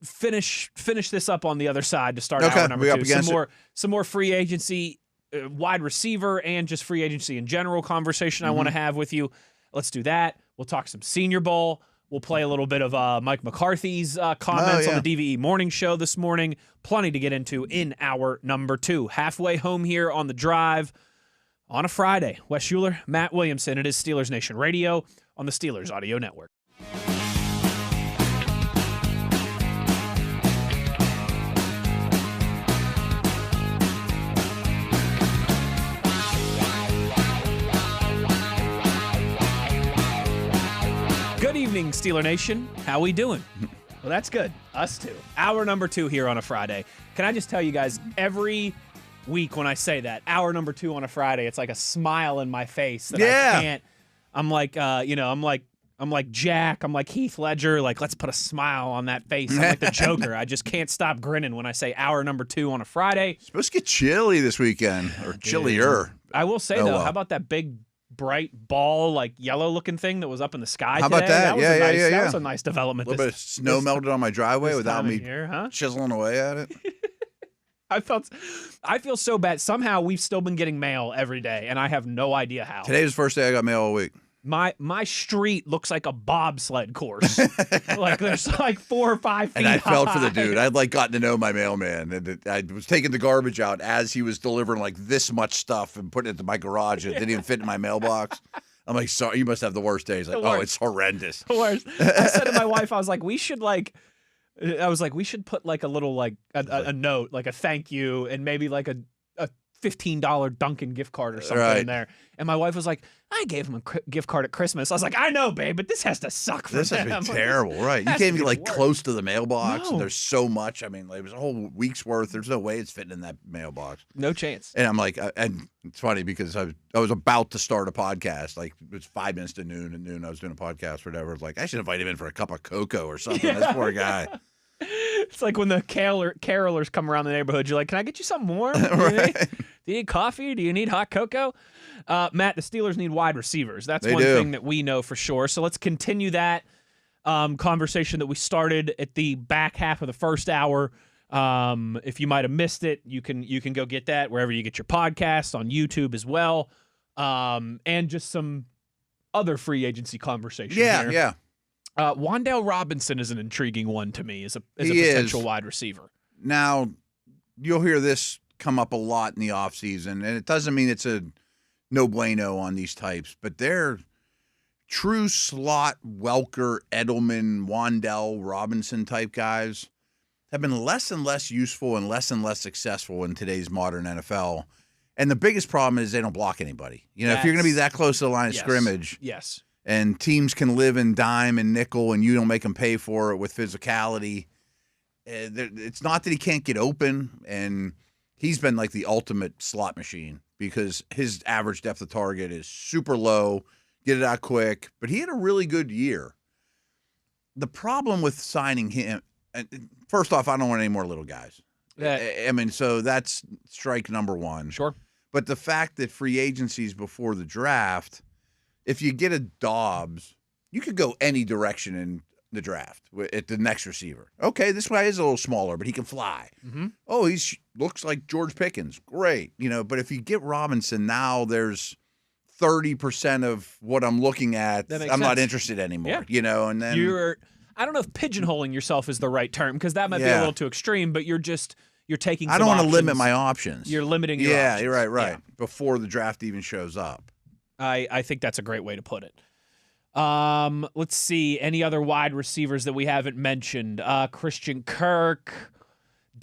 finish this up on the other side to start hour number 2. Some more free agency, wide receiver, and just free agency in general conversation I want to have with you. Let's do that. We'll talk some Senior Bowl. We'll play a little bit of Mike McCarthy's comments on the DVE morning show this morning. Plenty to get into in hour number 2. Halfway home here on the drive on a Friday. Wes Uhler, Matt Williamson. It is Steelers Nation Radio on the Steelers Audio Network. Good evening, Steeler Nation. How we doing? Well, that's good. Us too. Hour number 2 here on a Friday. Can I just tell you guys, every week when I say that, hour number 2 on a Friday, it's like a smile in my face that I'm like, I'm like Jack. I'm like Heath Ledger. Like, let's put a smile on that face. I'm like the Joker. I just can't stop grinning when I say hour number 2 on a Friday. It's supposed to get chilly this weekend, or chillier. I will say, though, how about that big, bright ball, like yellow-looking thing that was up in the sky How today? about that? That was a nice development. A little bit of snow melted on my driveway without me here, chiseling away at it. I feel so bad. Somehow we've still been getting mail every day, and I have no idea how. Today was the first day I got mail all week. My street looks like a bobsled course. Like there's like 4 or 5 feet And I felt high. for the dude. I'd like gotten to know my mailman, and I was taking the garbage out as he was delivering like this much stuff and putting it to my garage. It didn't even fit in my mailbox. I'm like, sorry, you must have the worst days. Like, oh, it's horrendous. The worst. I said to my wife, I was like, we should put like a little like a note, like a thank you, and maybe like a $15 Dunkin' gift card or something in there. And my wife was like, I gave him a gift card at Christmas. I was like, I know, babe, but this has to suck for This them. has been terrible, right? You can't even get like close to the mailbox, No. and there's so much. I mean, like, it was a whole week's worth. There's no way it's fitting in that mailbox. No chance. And I'm like, and it's funny because I was about to start a podcast. Like, it was 5 minutes to noon. At noon, I was doing a podcast or whatever. I was like, I should invite him in for a cup of cocoa or something. Yeah. This poor guy. It's like when the carolers come around the neighborhood, you're like, can I get you something warm? Right. Do you need coffee? Do you need hot cocoa? Matt, the Steelers need wide receivers. That's They one do. thing that we know for sure. So let's continue that conversation that we started at the back half of the first hour. If you might have missed it, you can go get that wherever you get your podcasts, on YouTube as well, and just some other free agency conversation. Yeah. Wan'Dale Robinson is an intriguing one to me as a potential wide receiver. Now, you'll hear this come up a lot in the offseason, and it doesn't mean it's a no bueno on these types, but they're true slot Welker, Edelman, Wan'Dale Robinson type guys have been less and less useful and less successful in today's modern NFL. And the biggest problem is they don't block anybody. You know, if you're going to be that close to the line of scrimmage, and teams can live in dime and nickel, and you don't make them pay for it with physicality, it's not that he can't get open, and he's been like the ultimate slot machine because his average depth of target is super low, get it out quick, but he had a really good year. The problem with signing him, first off, I don't want any more little guys. I mean, so that's strike number one. Sure. But the fact that free agencies before the draft, if you get a Dobbs, you could go any direction in the draft at the next receiver. Okay, this guy is a little smaller, but he can fly. Mm-hmm. Oh, he looks like George Pickens. Great. You know, but if you get Robinson, now there's 30% of what I'm looking at. I'm not interested anymore. Yeah. You know, and then I don't know if pigeonholing yourself is the right term because that might be a little too extreme, but you're taking some I don't want to options. limit my options. You're limiting your options. Yeah, you're right. Yeah. Before the draft even shows up. I think that's a great way to put it. Let's see. Any other wide receivers that we haven't mentioned? Christian Kirk.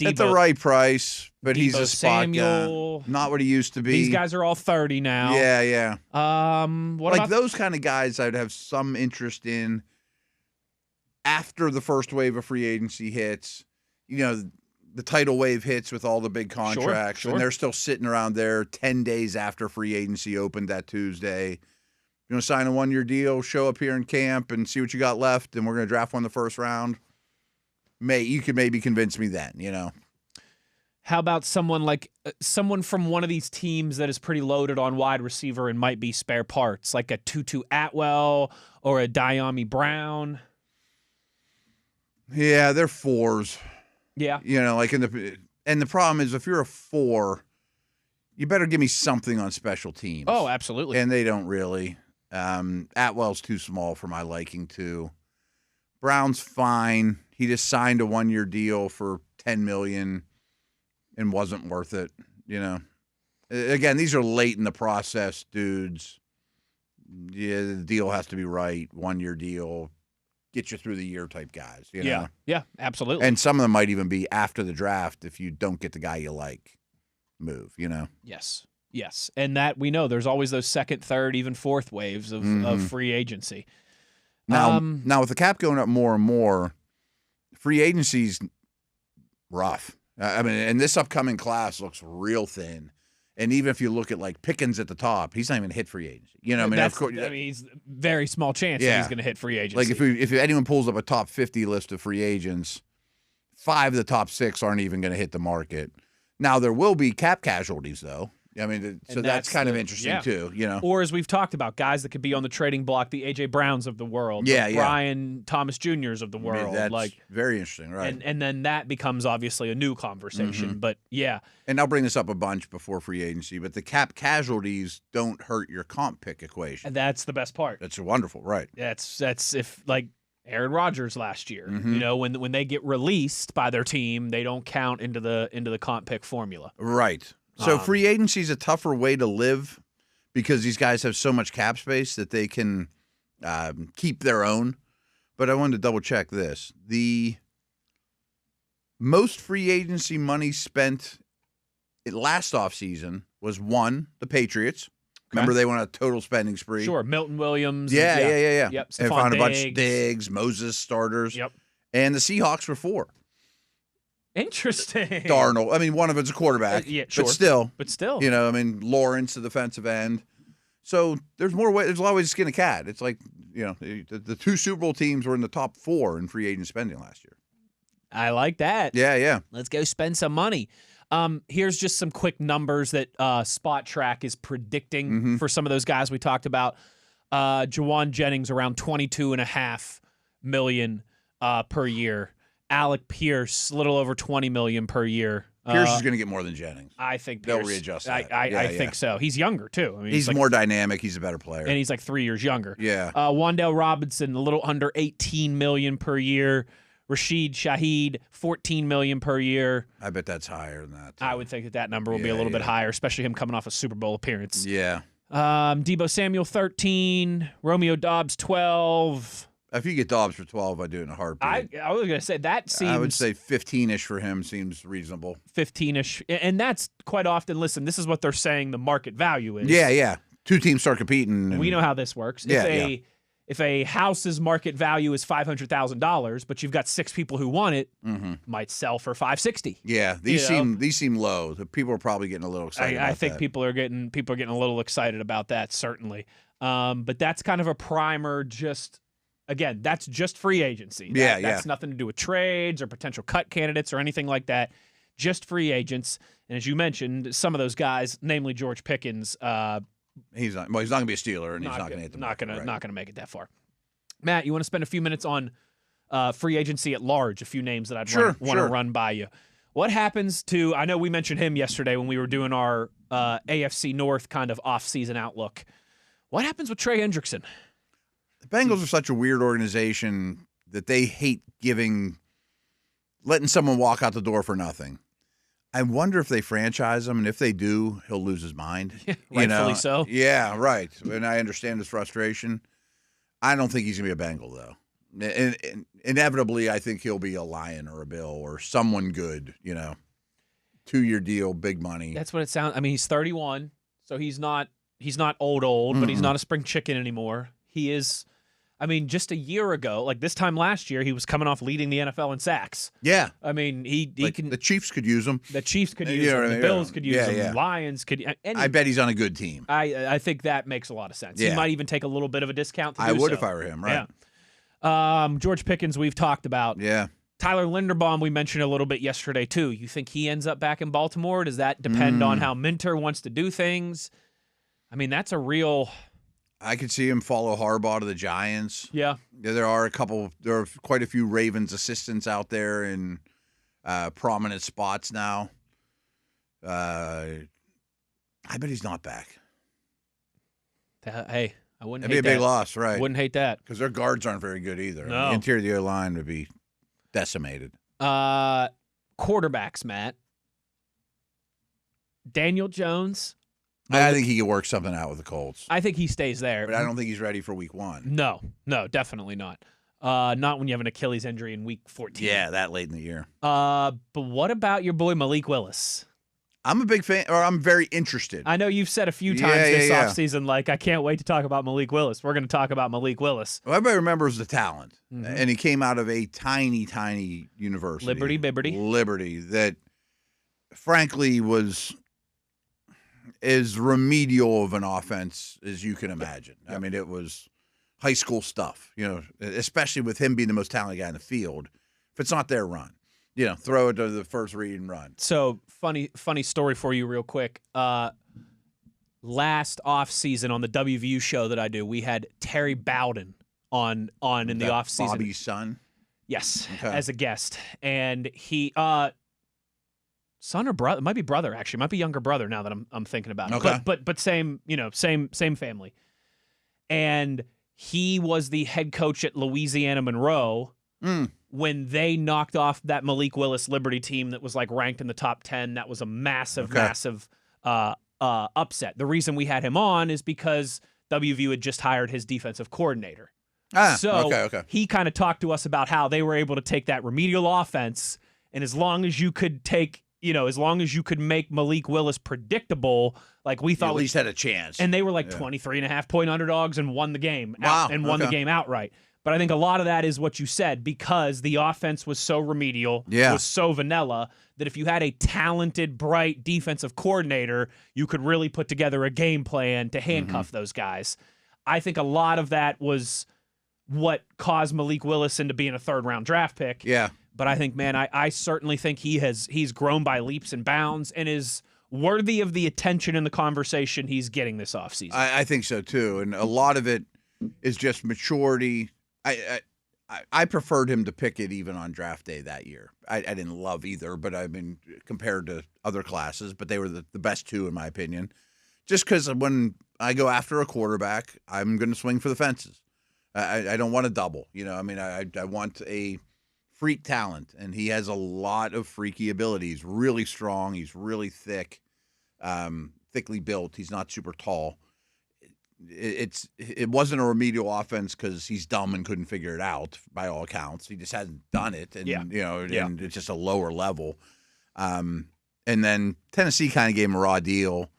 At the right price, but he's a spot Samuel. guy. Not what he used to be. These guys are all 30 now. Yeah. What like about those kind of guys I'd have some interest in after the first wave of free agency hits. You know, the tidal wave hits with all the big contracts, Sure. and they're still sitting around there 10 days after free agency opened that Tuesday. You want to sign a one-year deal, show up here in camp and see what you got left, and we're going to draft one in the first round? You could maybe convince me then, you know. How about someone from one of these teams that is pretty loaded on wide receiver and might be spare parts, like a Tutu Atwell or a Diami Brown? Yeah, they're fours. Yeah. You know, like and the problem is if you're a 4, you better give me something on special teams. Oh, absolutely. And they don't really. Atwell's too small for my liking too. Brown's fine. He just signed a 1-year deal for $10 million and wasn't worth it. You know, again, these are late in the process dudes. Yeah, the deal has to be right. 1-year deal, get you through the year type guys. You know? Yeah, absolutely. And some of them might even be after the draft if you don't get the guy you like. Move, you know. Yes, and that we know there's always those second, third, even fourth waves of free agency. Now with the cap going up more and more, free agency's rough. I mean, and this upcoming class looks real thin. And even if you look at like Pickens at the top, he's not even hit free agency. You know, I mean, of course, he's very small chance that he's going to hit free agency. Like if anyone pulls up a top 50 list of free agents, 5 of the top 6 aren't even going to hit the market. Now there will be cap casualties though. I mean, so that's kind of interesting too, you know. Or as we've talked about, guys that could be on the trading block, the A.J. Browns of the world, the Brian Thomas Jr.'s of the world. I mean, that's very interesting, right? And then that becomes obviously a new conversation. But yeah. And I'll bring this up a bunch before free agency, but the cap casualties don't hurt your comp pick equation. And that's the best part. That's wonderful, right? That's if like Aaron Rodgers last year, you know, when they get released by their team, they don't count into the comp pick formula. Right. So free agency is a tougher way to live because these guys have so much cap space that they can keep their own. But I wanted to double check this. The most free agency money spent last offseason was the Patriots. Okay. Remember they went on a total spending spree. Sure, Milton Williams. Yeah. Yep, They found a bunch of Diggs, Moses starters. Yep. And the Seahawks were 4. Interesting. Darnold. I mean, one of it's a quarterback. Sure. But still. You know, I mean, Lawrence, the defensive end. So there's more way. There's a lot of ways to skin a cat. It's like, you know, the 2 Super Bowl teams were in the top 4 in free agent spending last year. I like that. Yeah. Let's go spend some money. Here's just some quick numbers that Spot Track is predicting for some of those guys we talked about. Jawan Jennings around $22.5 million per year. Alec Pierce, a little over $20 million per year. Pierce is going to get more than Jennings. I think they'll readjust that. I think so. He's younger too. I mean, he's more dynamic. He's a better player, and he's like 3 years younger. Yeah. Wan'Dale Robinson, a little under $18 million per year. Rashid Shaheed, $14 million per year. I bet that's higher than that, too. I would think that number will be a little bit higher, especially him coming off a Super Bowl appearance. Yeah. Deebo Samuel, 13. Romeo Doubs, 12. If you get Dobbs for 12, I'd do it in a heartbeat. I was going to say that seems. I would say 15-ish for him seems reasonable. 15-ish. And that's quite often, listen, this is what they're saying the market value is. Yeah. 2 teams start competing. We know how this works. If a house's market value is $500,000, but you've got 6 people who want it, might sell for $560. Yeah, these seem low. The people are probably getting a little excited. I think people are getting a little excited about that, certainly. But that's kind of a primer. Again, that's just free agency. That's nothing to do with trades or potential cut candidates or anything like that. Just free agents. And as you mentioned, some of those guys, namely George Pickens. He's not going to be a Steeler, and he's not going to hit the market. Not going to make it that far. Matt, you want to spend a few minutes on free agency at large? A few names that I'd want to run by you. What happens to? I know we mentioned him yesterday when we were doing our AFC North kind of off-season outlook. What happens with Trey Hendrickson? The Bengals are such a weird organization that they hate letting someone walk out the door for nothing. I wonder if they franchise him, and if they do, he'll lose his mind. Rightfully so. Yeah, right. And I understand his frustration. I don't think he's going to be a Bengal, though. And inevitably, I think he'll be a Lion or a Bill or someone good, 2-year deal, big money. That's what it sounds. I mean, he's 31, so he's not old, but he's not a spring chicken anymore. He is. I mean, just a year ago, like this time last year, he was coming off leading the NFL in sacks. Yeah. I mean, he can. The Chiefs could use him. The Chiefs could use him. The Bills could use him. Yeah. Lions could. I bet he's on a good team. I think that makes a lot of sense. Yeah. He might even take a little bit of a discount to do I would so. if I were him, right? Yeah. George Pickens, we've talked about. Yeah. Tyler Linderbaum, we mentioned a little bit yesterday, too. You think he ends up back in Baltimore? Does that depend on how Minter wants to do things? I mean, that's a real. I could see him follow Harbaugh to the Giants. Yeah. There are quite a few Ravens assistants out there in prominent spots now. I bet he's not back. Hey, I wouldn't That'd hate be a big loss, right? Wouldn't hate that. Because their guards aren't very good either. No. The interior of the O-line would be decimated. Quarterbacks, Matt. Daniel Jones. I think he could work something out with the Colts. I think he stays there. But I don't think he's ready for week 1. No, definitely not. Not when you have an Achilles injury in week 14. Yeah, that late in the year. But what about your boy Malik Willis? I'm a big fan, or I'm very interested. I know you've said a few times this offseason, like, I can't wait to talk about Malik Willis. We're going to talk about Malik Willis. Well, everybody remembers the talent. And he came out of a tiny, tiny university. Liberty that, frankly, was as remedial of an offense as you can imagine. I mean, it was high school stuff, especially with him being the most talented guy in the field. If it's not there, run. Throw it to the first read and run. So, funny story for you real quick. Last offseason on the WVU show that I do, we had Terry Bowden on in the offseason. Bobby's son? Yes, Okay. as a guest. And he son or brother, might be brother actually, might be younger brother now that I'm thinking about it. Okay. But same family. And he was the head coach at Louisiana Monroe when they knocked off that Malik Willis Liberty team that was like ranked in the top 10. That was a massive upset. The reason we had him on is because WVU had just hired his defensive coordinator. Okay. He kind of talked to us about how they were able to take that remedial offense, and as long as you could make Malik Willis predictable, like we thought, at least had a chance. And they were like 23.5 point underdogs and won the game. The game outright. But I think a lot of that is what you said, because the offense was so remedial, was so vanilla, that if you had a talented, bright defensive coordinator, you could really put together a game plan to handcuff those guys. I think a lot of that was what caused Malik Willis into being a third-round draft pick. Yeah. But I think, man, I certainly think he's grown by leaps and bounds and is worthy of the attention and the conversation he's getting this offseason. I think so, too. And a lot of it is just maturity. I preferred him to pick it even on draft day that year. I didn't love either, but I mean, compared to other classes, but they were the best two, in my opinion. Just because when I go after a quarterback, I'm going to swing for the fences. I don't want a double. I want a freak talent, and he has a lot of freaky abilities. Really strong. He's really thick, thickly built. He's not super tall. It wasn't a remedial offense because he's dumb and couldn't figure it out by all accounts. He just hasn't done it, and and it's just a lower level. And then Tennessee kind of gave him a raw deal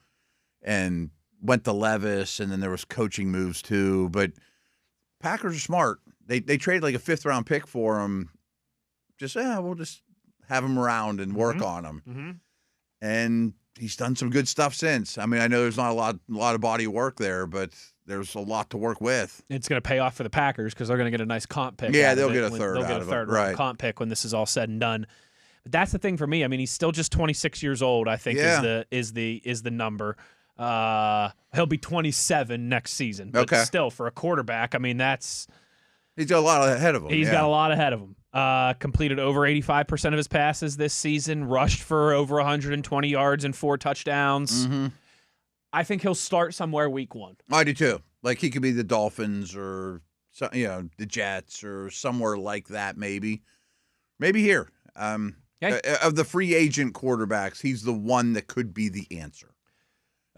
and went to Levis, and then there was coaching moves too. But Packers are smart. They traded like a 5th-round pick for him. We'll just have him around and work on him. And he's done some good stuff since. I mean, I know there's not a lot of body of work there, but there's a lot to work with. It's going to pay off for the Packers because they're going to get a nice comp pick. Yeah, they'll get a third round comp pick when this is all said and done. But that's the thing for me. I mean, he's still just 26 years old, I think is the number. He'll be 27 next season. But still, for a quarterback, I mean, he's got a lot ahead of him. He's got a lot ahead of him. Completed over 85% of his passes this season, rushed for over 120 yards and 4 touchdowns. I think he'll start somewhere week 1. I do too. Like he could be the Dolphins or the Jets or somewhere like that maybe. Maybe here. Of the free agent quarterbacks, he's the one that could be the answer.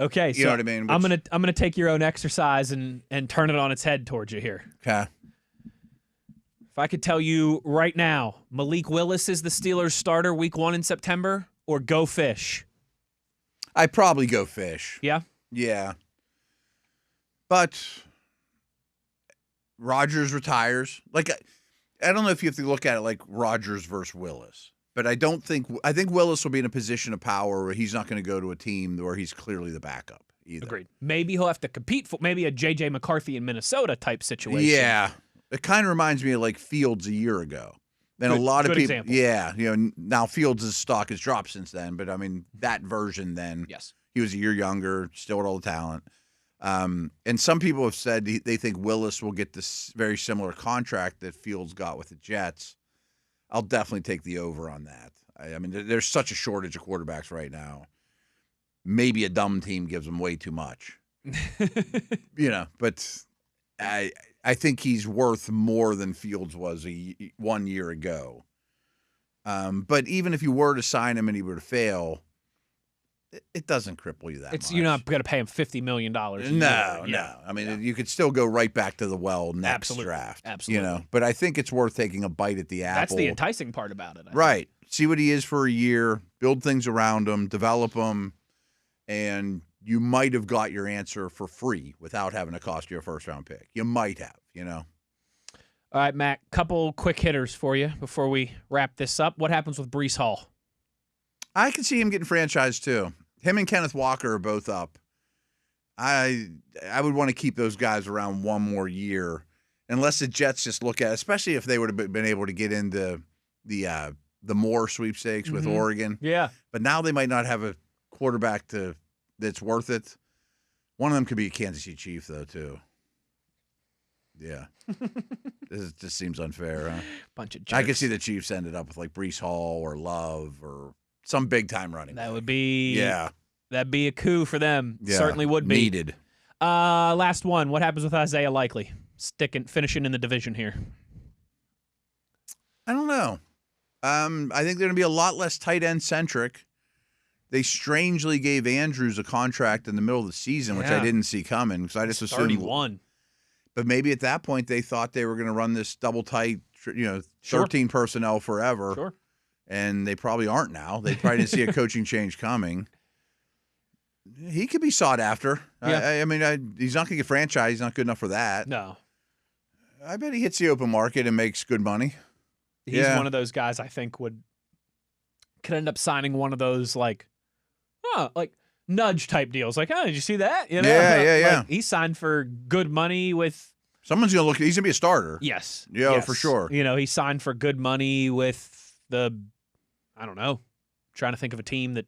Okay, you know what I mean? I'm gonna take your own exercise and turn it on its head towards you here. Okay. If I could tell you right now, Malik Willis is the Steelers starter week 1 in September, or go Fish? I'd probably go Fish. Yeah? Yeah. But Rodgers retires. Like, I don't know if you have to look at it like Rodgers versus Willis. But I think Willis will be in a position of power where he's not going to go to a team where he's clearly the backup either. Agreed. Maybe he'll have to compete for maybe a J.J. McCarthy in Minnesota type situation. Yeah. It kind of reminds me of like Fields a year ago. And a lot of people, example. Now Fields' stock has dropped since then, but I mean, that version then, yes, he was a year younger, still had all the talent. And some people have said they think Willis will get this very similar contract that Fields got with the Jets. I'll definitely take the over on that. I mean, there's such a shortage of quarterbacks right now. Maybe a dumb team gives them way too much. But I think he's worth more than Fields was 1 year ago. But even if you were to sign him and he were to fail, it doesn't cripple you that much. You're not going to pay him $50 million. No. I mean, you could still go right back to the well next draft. Absolutely. But I think it's worth taking a bite at the apple. That's the enticing part about it. Right. See what he is for a year, build things around him, develop him, and you might have got your answer for free without having to cost you a first-round pick. You might have, All right, Matt, couple quick hitters for you before we wrap this up. What happens with Breece Hall? I can see him getting franchised, too. him and Kenneth Walker are both up. I would want to keep those guys around one more year, unless the Jets just look at, especially if they would have been able to get into the Moore sweepstakes with Oregon. Yeah. But now they might not have a quarterback that's worth it. One of them could be a Kansas City Chief, though, too. Yeah. This just seems unfair, huh? Bunch of jerks. I could see the Chiefs ended up with like Breece Hall or Love or some big-time running back. That would be Yeah. That'd be a coup for them. Yeah. Certainly would be. Needed. Last one. What happens with Isaiah Likely? Finishing in the division here. I don't know. I think they're going to be a lot less tight end centric. They strangely gave Andrews a contract in the middle of the season, which I didn't see coming because I just assumed 31. But maybe at that point they thought they were going to run this double tight, 13 personnel forever. Sure. And they probably aren't now. They probably didn't see a coaching change coming. He could be sought after. Yeah. I mean, he's not going to get franchised. He's not good enough for that. No. I bet he hits the open market and makes good money. He's one of those guys I think could end up signing one of those like nudge type deals. Like, oh, did you see that? You know? Yeah. Like, he signed for good money with. Someone's going to look. He's going to be a starter. Yes. Yeah, yes. for sure. He signed for good money with I don't know, trying to think of a team that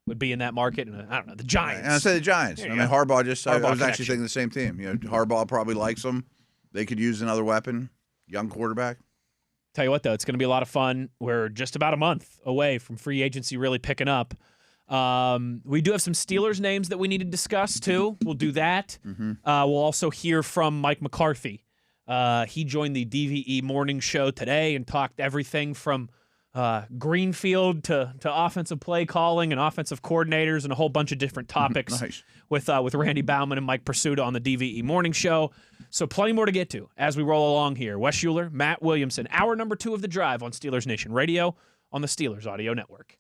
would be in that market. And I don't know, the Giants. And I say the Giants. Harbaugh I was actually thinking the same team. Harbaugh probably likes them. They could use another weapon. Young quarterback. Tell you what, though, it's going to be a lot of fun. We're just about a month away from free agency really picking up. We do have some Steelers names that we need to discuss, too. We'll do that. Mm-hmm. We'll also hear from Mike McCarthy. He joined the DVE morning show today and talked everything from Greenfield to offensive play calling and offensive coordinators and a whole bunch of different topics Nice. with Randy Bauman and Mike Pursuta on the DVE morning show. So plenty more to get to as we roll along here. Wes Uhler, Matt Williamson, hour number 2 of The Drive on Steelers Nation Radio on the Steelers Audio Network.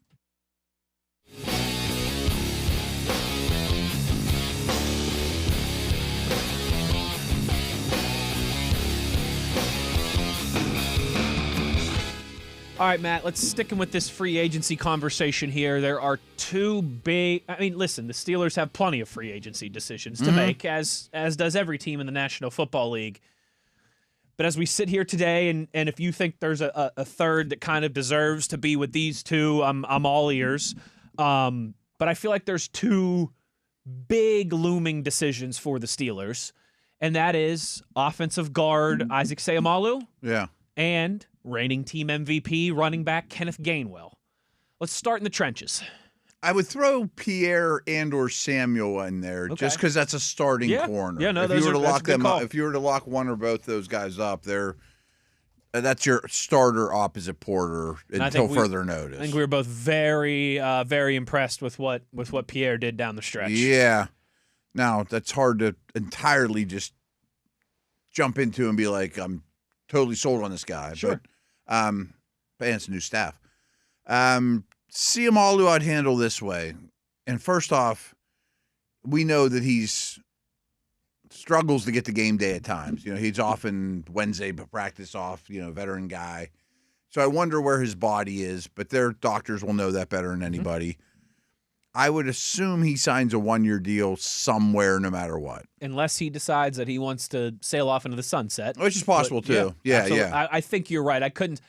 All right, Matt, let's stick in with this free agency conversation here. There are two big... I mean, listen, the Steelers have plenty of free agency decisions to make, as does every team in the National Football League. But as we sit here today, and if you think there's a third that kind of deserves to be with these two, I'm all ears. But I feel like there's two big looming decisions for the Steelers, and that is offensive guard Isaac Seumalo. Yeah. And reigning team MVP running back Kenneth Gainwell. Let's start in the trenches. I would throw Pierre and or Samuel in there just because that's a starting corner. Yeah, no, if you were to lock them up, if you were to lock one or both those guys up, that's your starter opposite Porter until further notice. I think we were both very, very impressed with what Pierre did down the stretch. Yeah. Now that's hard to entirely just jump into and be like, I'm totally sold on this guy. Sure. But and it's a new staff. Seumalo I'd handle this way. And first off, we know that he's struggles to get to game day at times. He's often Wednesday practice off, veteran guy. So I wonder where his body is, but their doctors will know that better than anybody. I would assume he signs a 1-year deal somewhere no matter what. Unless he decides that he wants to sail off into the sunset. Which is possible, too. Yeah. I think you're right. I couldn't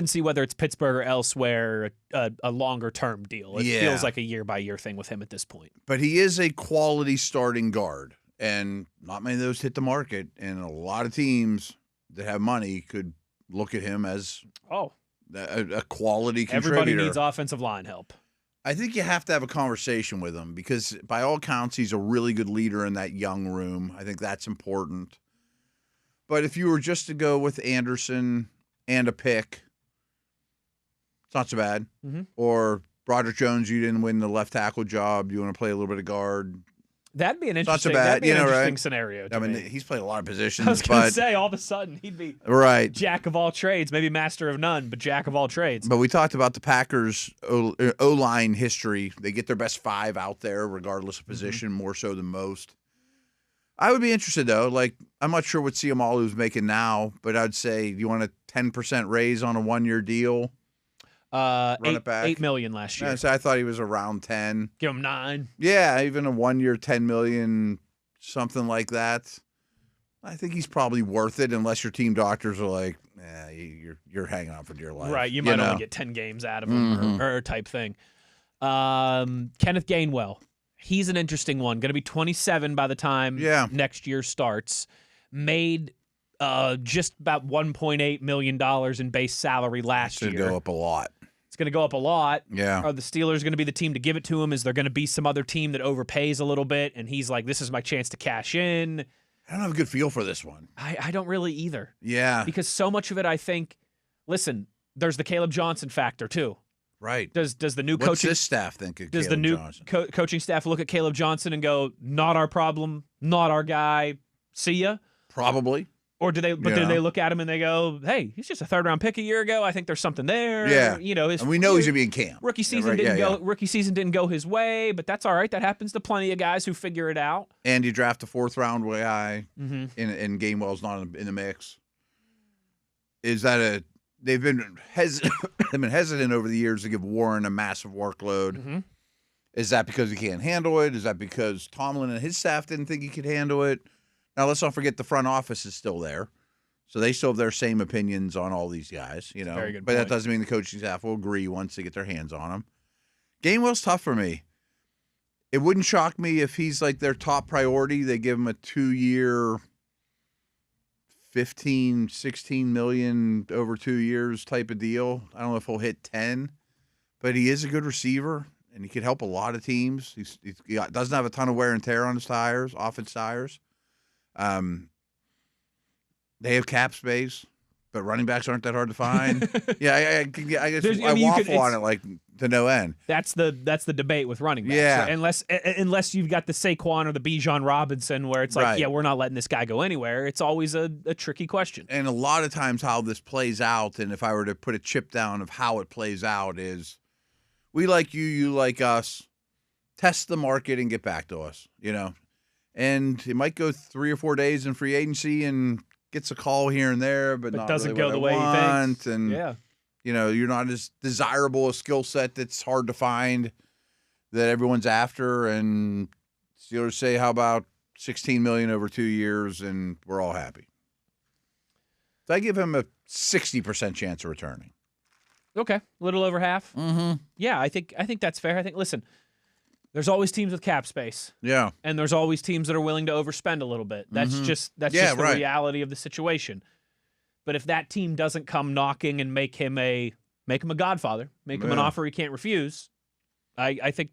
see whether it's Pittsburgh or elsewhere a longer-term deal. It feels like a year-by-year thing with him at this point. But he is a quality starting guard, and not many of those hit the market, and a lot of teams that have money could look at him as a quality contributor. Everybody needs offensive line help. I think you have to have a conversation with him because by all accounts, he's a really good leader in that young room. I think that's important. But if you were just to go with Anderson and a pick, it's not so bad. Mm-hmm. Or Broderick Jones, you didn't win the left tackle job. You want to play a little bit of guard. That'd be an interesting, scenario. I mean, he's played a lot of positions. I was going to say, all of a sudden, he'd be jack of all trades, maybe master of none, but jack of all trades. But we talked about the Packers' O-line history. They get their best 5 out there, regardless of position, more so than most. I would be interested, though. Like, I'm not sure what Seumalo's making now, but I'd say, you want a 10% raise on a 1-year deal? Run it back. $8 million last year. Yeah, so I thought he was around 10. Give him 9. Yeah, even a 1 year, 10 million, something like that. I think he's probably worth it unless your team doctors are like, you're hanging on for dear life. Right, you might only get 10 games out of him or type thing. Kenneth Gainwell, he's an interesting one. Going to be 27 by the time next year starts. Made just about $1.8 million in base salary last year. It's going to go up a lot. It's going to go up a lot. Yeah. Are the Steelers going to be the team to give it to him? Is there going to be some other team that overpays a little bit and he's like, this is my chance to cash in? I don't have a good feel for this one. I don't really either. Yeah. Because so much of it, I think, listen, there's the Caleb Johnson factor too. Right. Does the new What's coaching this staff think of does Caleb the new Johnson? Coaching staff look at Caleb Johnson and go, not our problem, not our guy, see ya? Probably. Or do they look at him and they go, hey, he's just a 3rd-round pick a year ago. I think there's something there. Yeah. And we know he's going to be in camp. Rookie season didn't go his way, but that's all right. That happens to plenty of guys who figure it out. And you draft a 4th-round guy, and Gainwell's not in the mix. Is that they've been hesitant over the years to give Warren a massive workload. Is that because he can't handle it? Is that because Tomlin and his staff didn't think he could handle it? Now, let's not forget the front office is still there. So they still have their same opinions on all these guys, Very good But that point. doesn't mean the coaching staff will agree once they get their hands on him. Gainwell's tough for me. It wouldn't shock me if he's like their top priority. They give him a 2-year, 15, 16 million over 2 years type of deal. I don't know if he'll hit 10, but he is a good receiver, and he could help a lot of teams. He doesn't have a ton of wear and tear on his tires, offense tires. They have cap space, but running backs aren't that hard to find. I guess I waffle on it like to no end. That's the debate with running backs. Yeah. Right? Unless you've got the Saquon or the Bijan Robinson where it's like, Right. we're not letting this guy go anywhere. It's always a tricky question. And a lot of times how this plays out, and if I were to put a chip down of how it plays out, is we like you, you like us, test the market and get back to us, And it might go 3 or 4 days in free agency and gets a call here and there, but not doesn't really go what the I way he thinks. And you're not as desirable a skill set that's hard to find that everyone's after. And Steelers say, how about $16 million over 2 years, and we're all happy. So I give him a 60% chance of returning. Okay, a little over half. Mm-hmm. Yeah, I think that's fair. Listen, there's always teams with cap space. Yeah. And there's always teams that are willing to overspend a little bit. That's just the reality of the situation. But if that team doesn't come knocking and make him a godfather, make him an offer he can't refuse, I think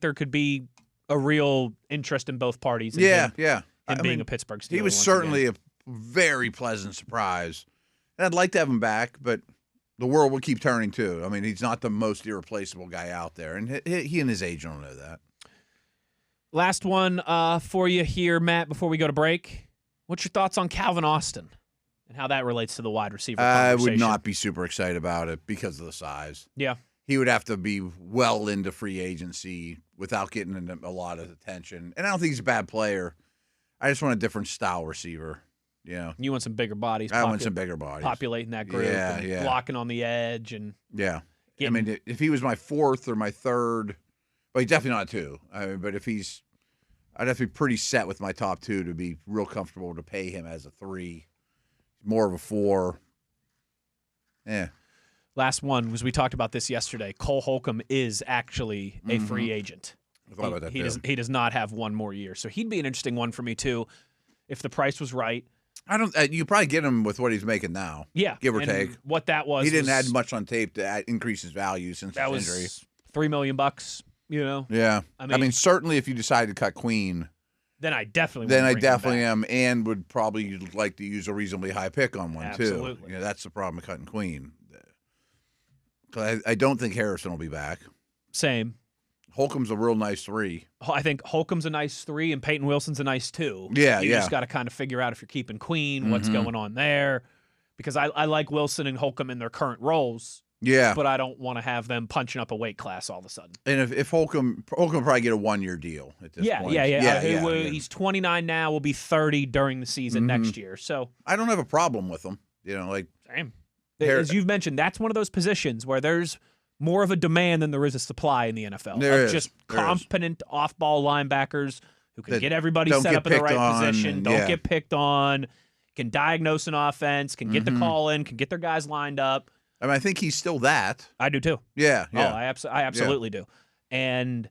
there could be a real interest in both parties. In him being a Pittsburgh Steeler. He was certainly a very pleasant surprise. And I'd like to have him back, but the world will keep turning, too. I mean, he's not the most irreplaceable guy out there, and he and his agent don't know that. Last one for you here, Matt, before we go to break. What's your thoughts on Calvin Austin and how that relates to the wide receiver conversation? I would not be super excited about it because of the size. Yeah. He would have to be well into free agency without getting a lot of attention. And I don't think he's a bad player. I just want a different style receiver. You want some bigger bodies. I want some bigger bodies. Populating that group and blocking on the edge. And I mean, if he was my 4th or my 3rd, well, he's definitely not a 2. But if I'd have to be pretty set with my top 2 to be real comfortable to pay him as a 3. More of a 4. Yeah. Last one was we talked about this yesterday. Cole Holcomb is actually a free agent. I thought about that too. He does not have one more year. So he'd be an interesting one for me, too, if the price was right. I don't. You probably get him with what he's making now. Yeah, give or take. What that was, he didn't add much on tape to increase his value since his injury. $3 million. Yeah, I mean, certainly if you decide to cut Queen, then I definitely. Am, and would probably like to use a reasonably high pick on one too. That's the problem with cutting Queen. Because I don't think Harrison will be back. Same. Holcomb's a real nice 3. I think Holcomb's a nice 3 and Peyton Wilson's a nice 2. Yeah, you just got to kind of figure out if you're keeping Queen, what's going on there. Because I like Wilson and Holcomb in their current roles. Yeah. But I don't want to have them punching up a weight class all of a sudden. And if Holcomb probably get a 1-year deal at this point. Yeah. He's 29 now, will be 30 during the season next year. So I don't have a problem with him. Same. As you've mentioned, that's one of those positions where there's more of a demand than there is a supply in the NFL. Just competent off-ball linebackers who can get everybody set up in the right position, don't get picked on, can diagnose an offense, can get the call in, can get their guys lined up. I mean, I think he's still that. I do too. Yeah. Oh, I absolutely do. And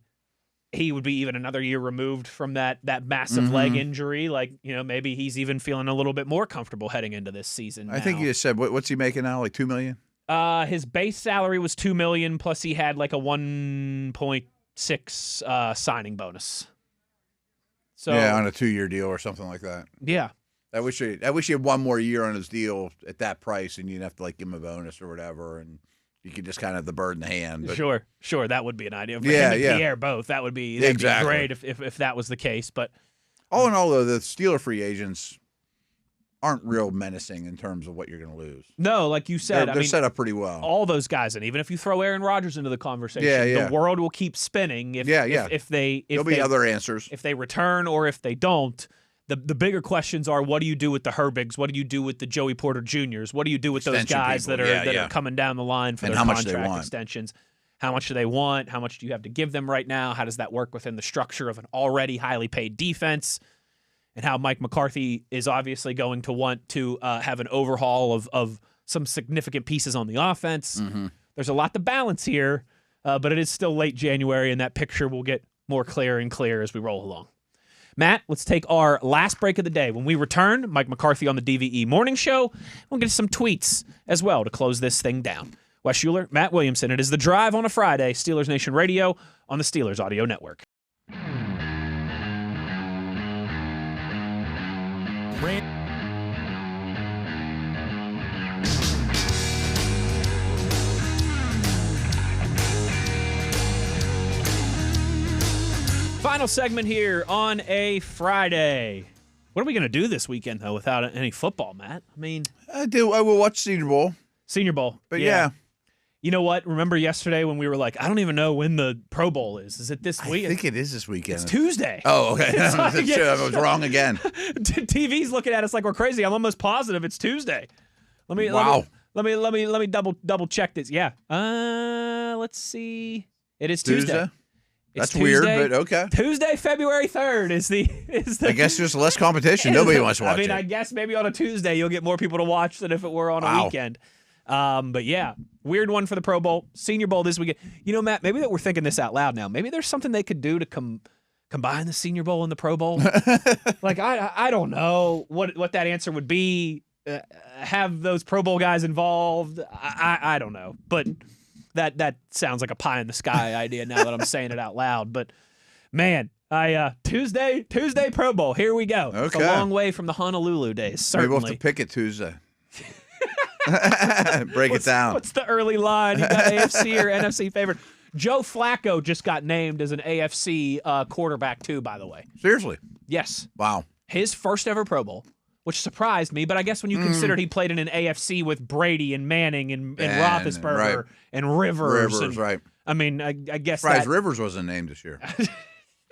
he would be even another year removed from that massive leg injury. Like, maybe he's even feeling a little bit more comfortable heading into this season. I think you just said, what's he making now? Like $2 million? His base salary was $2 million, plus he had like a 1.6 signing bonus. So on a 2-year deal or something like that. Yeah. I wish he had one more year on his deal at that price, and you'd have to like give him a bonus or whatever, and you could just kind of have the bird in the hand. But, sure, that would be an idea. For him and Pierre both, that'd be great if that was the case. But all in all, though, the Steeler free agents aren't real menacing in terms of what you're going to lose. No, like you said, they're set up pretty well. All those guys, and even if you throw Aaron Rodgers into the conversation, the world will keep spinning. If there'll be other answers if they return or if they don't. The bigger questions are, what do you do with the Herbigs? What do you do with the Joey Porter Juniors? What do you do with those guys that are coming down the line for their contract extensions? How much do they want? How much do you have to give them right now? How does that work within the structure of an already highly paid defense? And how Mike McCarthy is obviously going to want to have an overhaul of some significant pieces on the offense. There's a lot to balance here, but it is still late January, and that picture will get more clear and clear as we roll along. Matt, let's take our last break of the day. When we return, Mike McCarthy on the DVE Morning Show. We'll get some tweets as well to close this thing down. Wes Uhler, Matt Williamson. It is The Drive on a Friday, Steelers Nation Radio on the Steelers Audio Network. Final segment here on a Friday. What are we going to do this weekend, though, without any football, Matt? I mean, I will watch Senior Bowl. Senior Bowl. But yeah. You know what? Remember yesterday when we were like, I don't even know when the Pro Bowl is. Is it this week? I think it is this weekend. It's Tuesday. Oh, okay. I was wrong again. TV's looking at us like we're crazy. I'm almost positive it's Tuesday. Let me double check this. Yeah. Let's see. It is Tuesday. That's weird, but okay. Tuesday, February 3rd is the. I guess there's less competition. Nobody wants to watch it. I guess maybe on a Tuesday you'll get more people to watch than if it were on a weekend. But yeah, weird one for the Pro Bowl. Senior Bowl this weekend. You know, Matt, maybe that we're thinking this out loud now. Maybe there's something they could do to combine the Senior Bowl and the Pro Bowl. Like, I don't know what that answer would be. Have those Pro Bowl guys involved. I don't know. But that sounds like a pie in the sky idea now that I'm saying it out loud. But man, Tuesday Pro Bowl. Here we go. Okay. It's a long way from the Honolulu days. Certainly. Maybe we'll have to pick it Tuesday. Break it down. What's the early line? You got AFC or NFC favorite? Joe Flacco just got named as an AFC quarterback too, by the way. Seriously? Yes. Wow. His first ever Pro Bowl, which surprised me, but I guess when you considered he played in an AFC with Brady and Manning and Roethlisberger and Rivers. Right. I mean, I guess Rivers wasn't named this year.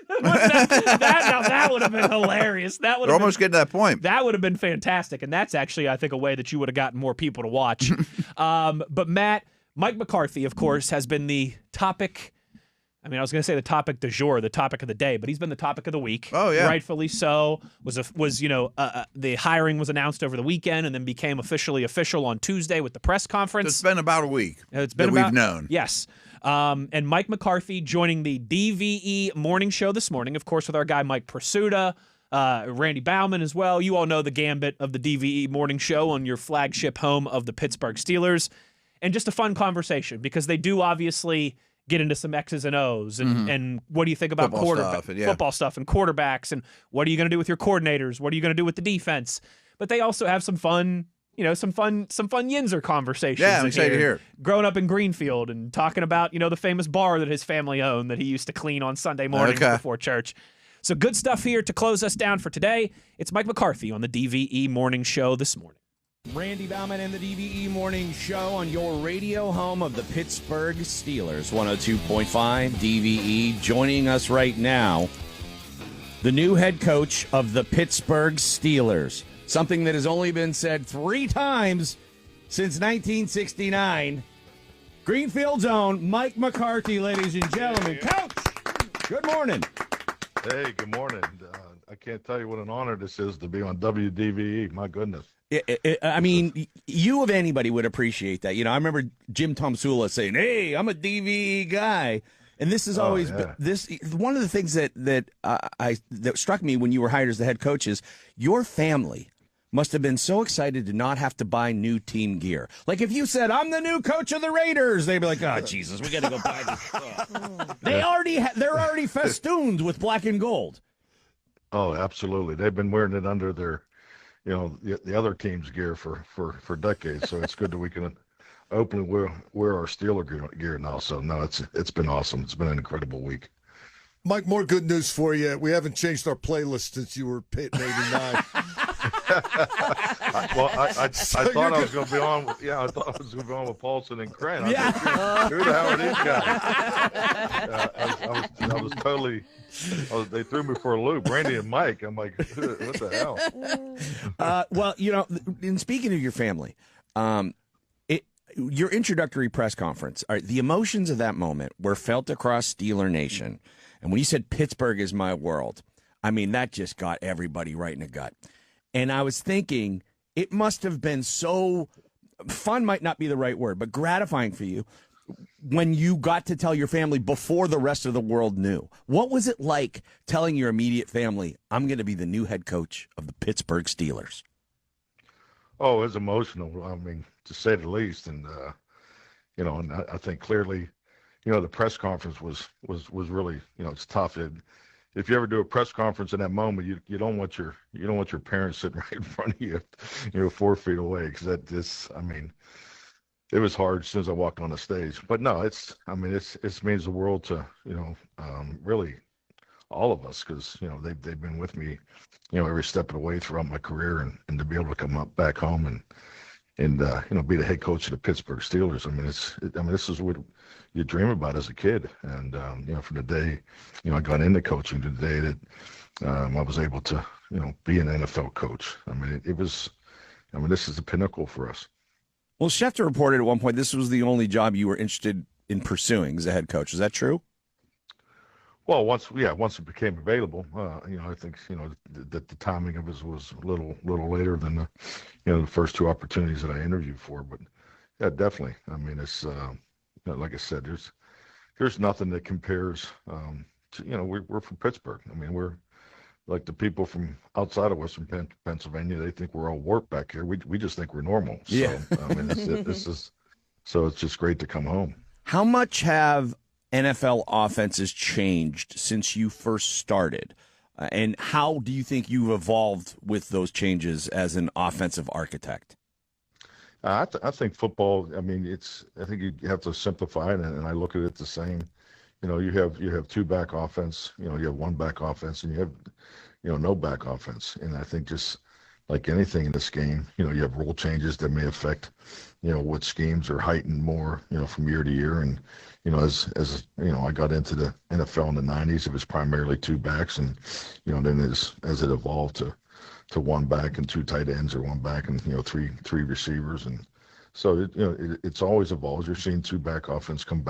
that would have been hilarious. We're almost getting to that point. That would have been fantastic, and that's actually, I think, a way that you would have gotten more people to watch. But Matt, Mike McCarthy, of course, has been the topic. I mean, I was going to say the topic du jour, the topic of the day, but he's been the topic of the week. Oh yeah, rightfully so. The hiring was announced over the weekend and then became official on Tuesday with the press conference. It's been about a week. We've known. Yes. And Mike McCarthy joining the DVE morning show this morning, of course, with our guy Mike Pursuta, Randy Bauman as well. You all know the gambit of the DVE morning show on your flagship home of the Pittsburgh Steelers. And just a fun conversation because they do obviously get into some X's and O's and what do you think about football stuff and quarterbacks and what are you going to do with your coordinators? What are you going to do with the defense? But they also have some fun, some fun Yinzer conversations. Yeah, I'm excited to hear. Growing up in Greenfield and talking about, the famous bar that his family owned that he used to clean on Sunday mornings before church. So good stuff here to close us down for today. It's Mike McCarthy on the DVE Morning Show this morning. Randy Bauman and the DVE Morning Show on your radio home of the Pittsburgh Steelers. 102.5 DVE. Joining us right now, the new head coach of the Pittsburgh Steelers. Something that has only been said 3 times since 1969. Greenfield's own Mike McCarthy, ladies and gentlemen. Coach, good morning. Hey, good morning. I can't tell you what an honor this is to be on WDVE. My goodness. I mean, you of anybody would appreciate that. You know, I remember Jim Tomsula saying, "Hey, I'm a DVE guy," and this is always this. One of the things that struck me when you were hired as the head coach is your family must have been so excited to not have to buy new team gear. Like if you said, "I'm the new coach of the Raiders," they'd be like, "Oh, Jesus, we got to go buy this stuff." They're already festooned with black and gold. Oh, absolutely. They've been wearing it under their, the other team's gear for decades. So it's good that we can openly wear our Steeler gear now. So no, it's been awesome. It's been an incredible week. Mike, more good news for you. We haven't changed our playlist since you were Pitt in '89. I thought I was going to be on. I thought I was going to be on with Paulson and Crane. Who the hell are these guys? I was totally. They threw me for a loop. Randy and Mike. I'm like, what the hell? Well, in speaking of your family, your introductory press conference, the emotions of that moment were felt across Steeler Nation. And when you said Pittsburgh is my world, I mean, that just got everybody right in the gut. And I was thinking it must have been so fun, might not be the right word, but gratifying for you when you got to tell your family before the rest of the world knew. What was it like telling your immediate family, I'm going to be the new head coach of the Pittsburgh Steelers? Oh, it was emotional. I mean, to say the least. And, and I think clearly, the press conference was really, it's tough. If you ever do a press conference in that moment, you don't want your parents sitting right in front of you, 4 feet away, because it was hard as soon as I walked on the stage. But no, it means the world to really all of us, because they've been with me every step of the way throughout my career, and to be able to come back home and be the head coach of the Pittsburgh Steelers. This is what you dream about as a kid. And, from the day, I got into coaching to the day that I was able to, be an NFL coach. This is the pinnacle for us. Well, Schefter reported at one point this was the only job you were interested in pursuing as a head coach. Is that true? Well, once it became available, I think, that the timing of it was a little later than the first two opportunities that I interviewed for. But yeah, definitely. It's like I said, there's nothing that compares. We're from Pittsburgh. We're like the people from outside of Western Pennsylvania. They think we're all warped back here. We just think we're normal. So, yeah. So it's just great to come home. How much have NFL offenses changed since you first started? And how do you think you've evolved with those changes as an offensive architect? I think football, I think you have to simplify it, and I look at it the same. You have two back offense, you have one back offense, and you have, no back offense. And I think just like anything in this game, you have rule changes that may affect, what schemes are heightened more, from year to year. And, as I got into the NFL in the 90s, it was primarily two backs. And, then as it evolved to one back and two tight ends, or one back and, three receivers. And so, it's always evolved. You're seeing two back offense coming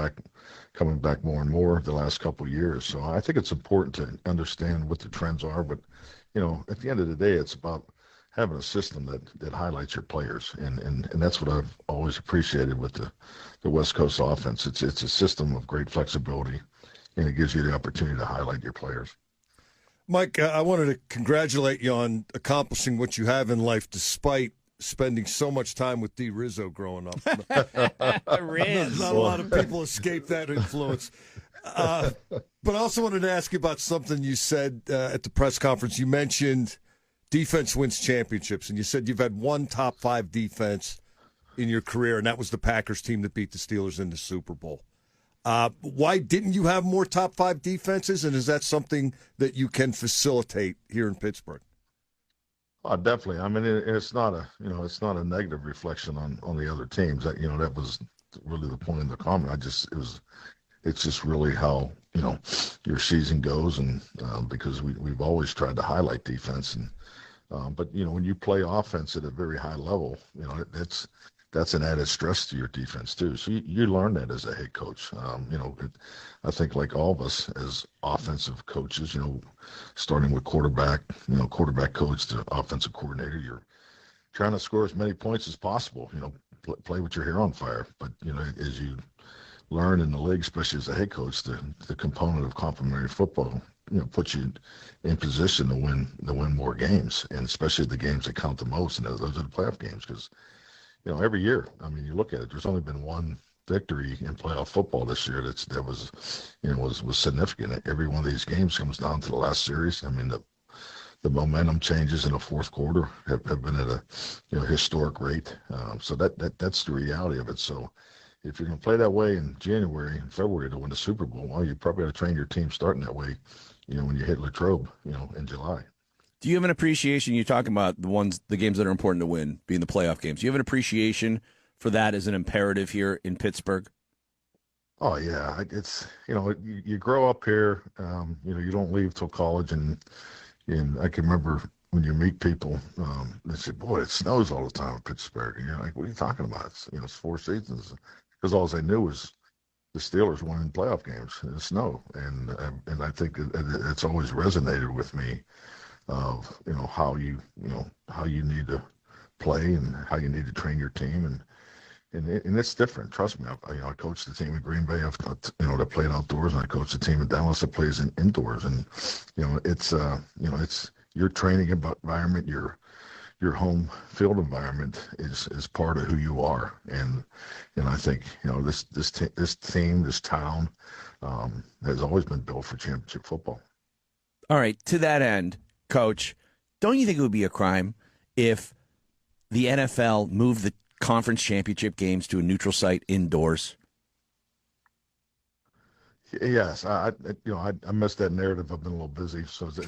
back more and more the last couple of years. So I think it's important to understand what the trends are. But, at the end of the day, it's about having a system that highlights your players. And that's what I've always appreciated with the West Coast offense. It's a system of great flexibility, and it gives you the opportunity to highlight your players. Mike, I wanted to congratulate you on accomplishing what you have in life despite spending so much time with D. Rizzo growing up. Riz. Not a lot of people escape that influence. But I also wanted to ask you about something you said at the press conference. You mentioned defense wins championships, and you said you've had one top 5 defense in your career, and that was the Packers team that beat the Steelers in the Super Bowl. Why didn't you have more top 5 defenses, and is that something that you can facilitate here in Pittsburgh? Oh, definitely. It's not a negative reflection on the other teams. That that was really the point of the comment. It's just really how your season goes, and because we've always tried to highlight defense, and but when you play offense at a very high level, that's an added stress to your defense too. So you learn that as a head coach. I think like all of us as offensive coaches, starting with quarterback coach to offensive coordinator, you're trying to score as many points as possible. Play with your hair on fire. But as you learn in the league, especially as a head coach, the component of complementary football, puts you in position to win more games, and especially the games that count the most, and those are the playoff games. Because every year, you look at it, there's only been one victory in playoff football this year that was significant. Every one of these games comes down to the last series. The momentum changes in the fourth quarter have been at a historic rate. So that's the reality of it. So if you're going to play that way in January and February to win the Super Bowl, well, you probably got to train your team starting that way, when you hit Latrobe, in July. Do you have an appreciation? You're talking about the games that are important to win, being the playoff games. Do you have an appreciation for that as an imperative here in Pittsburgh? Oh yeah, it's you grow up here. You don't leave till college, and I can remember when you meet people, they say, "Boy, it snows all the time in Pittsburgh," and you're like, "What are you talking about? It's 4 seasons." Because all they knew was the Steelers winning playoff games in the snow, and I think it's always resonated with me of how you need to play and how you need to train your team, and it's different. Trust me, I coached the team in Green Bay, that played outdoors, and I coached the team in Dallas that plays indoors, and it's your training environment, your home field environment is part of who you are, and I think this team, this town, has always been built for championship football. All right, to that end, Coach, don't you think it would be a crime if the NFL moved the conference championship games to a neutral site indoors? Yes, I missed that narrative. I've been a little busy, so that's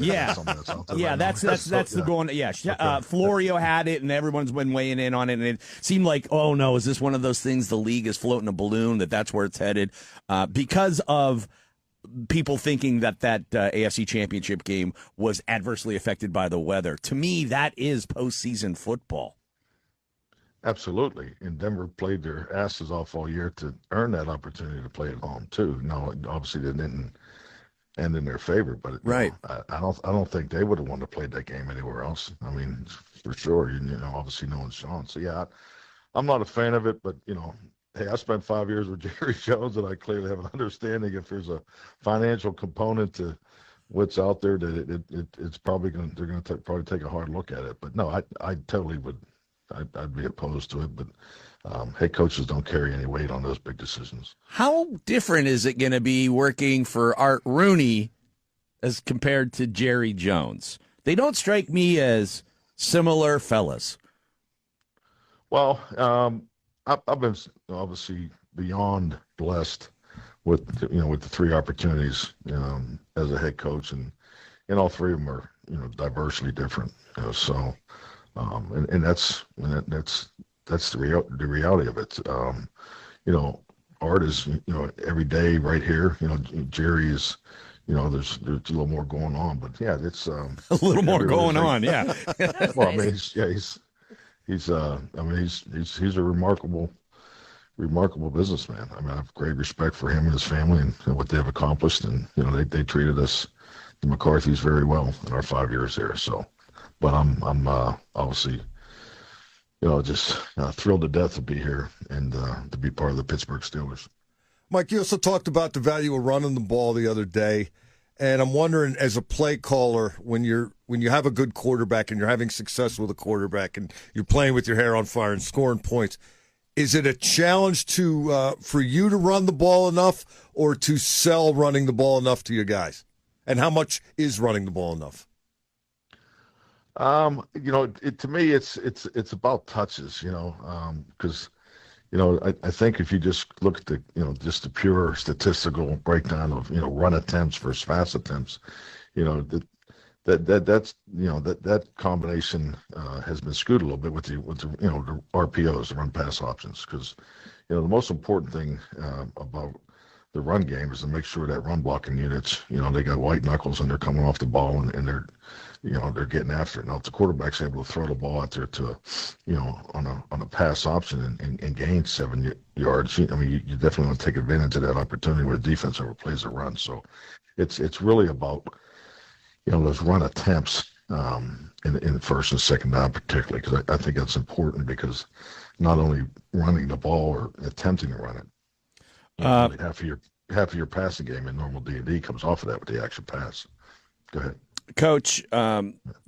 the going. Yeah, Florio had it, and everyone's been weighing in on it, and it seemed like, oh no, is this one of those things the league is floating a balloon that's where it's headed, because of people thinking that AFC Championship game was adversely affected by the weather. To me, that is postseason football. Absolutely. And Denver played their asses off all year to earn that opportunity to play at home too. No, obviously they didn't end in their favor, but right. I don't think they would have wanted to play that game anywhere else. For sure. Obviously knowing Sean. So yeah, I'm not a fan of it, but hey, I spent 5 years with Jerry Jones, and I clearly have an understanding if there's a financial component to what's out there that it's probably they're going to probably take a hard look at it. But no, I totally would. I'd be opposed to it, but head coaches don't carry any weight on those big decisions. How different is it going to be working for Art Rooney as compared to Jerry Jones? They don't strike me as similar fellas. Well, I've been obviously beyond blessed with the 3 opportunities as a head coach, and all 3 of them are diversely different. So. And that's the reality of it. Art is every day right here. Jerry is there's a little more going on, but yeah, it's a little more going on. Yeah. Well, he's a remarkable businessman. I have great respect for him and his family and what they've accomplished, and they treated us, the McCarthys, very well in our 5 years there. So. But I'm obviously, just thrilled to death to be here and to be part of the Pittsburgh Steelers. Mike, you also talked about the value of running the ball the other day, and I'm wondering, as a play caller, when you have a good quarterback and you're having success with a quarterback and you're playing with your hair on fire and scoring points, is it a challenge for you to run the ball enough or to sell running the ball enough to your guys? And how much is running the ball enough? To me, it's about touches, because, I think if you just look at just the pure statistical breakdown of, run attempts versus pass attempts, that combination has been skewed a little bit with the RPOs, the run pass options, because, the most important thing about the run game is to make sure that run blocking units, they got white knuckles and they're coming off the ball and they're, they're getting after it. Now, if the quarterback's able to throw the ball out there to, on a pass option and gain 7 yards, you definitely want to take advantage of that opportunity where the defense overplays a run. So it's really about, those run attempts in first and second down particularly, because I think that's important, because not only running the ball or attempting to run it, really half of your passing game in normal D&D comes off of that with the action pass. Go ahead. Coach,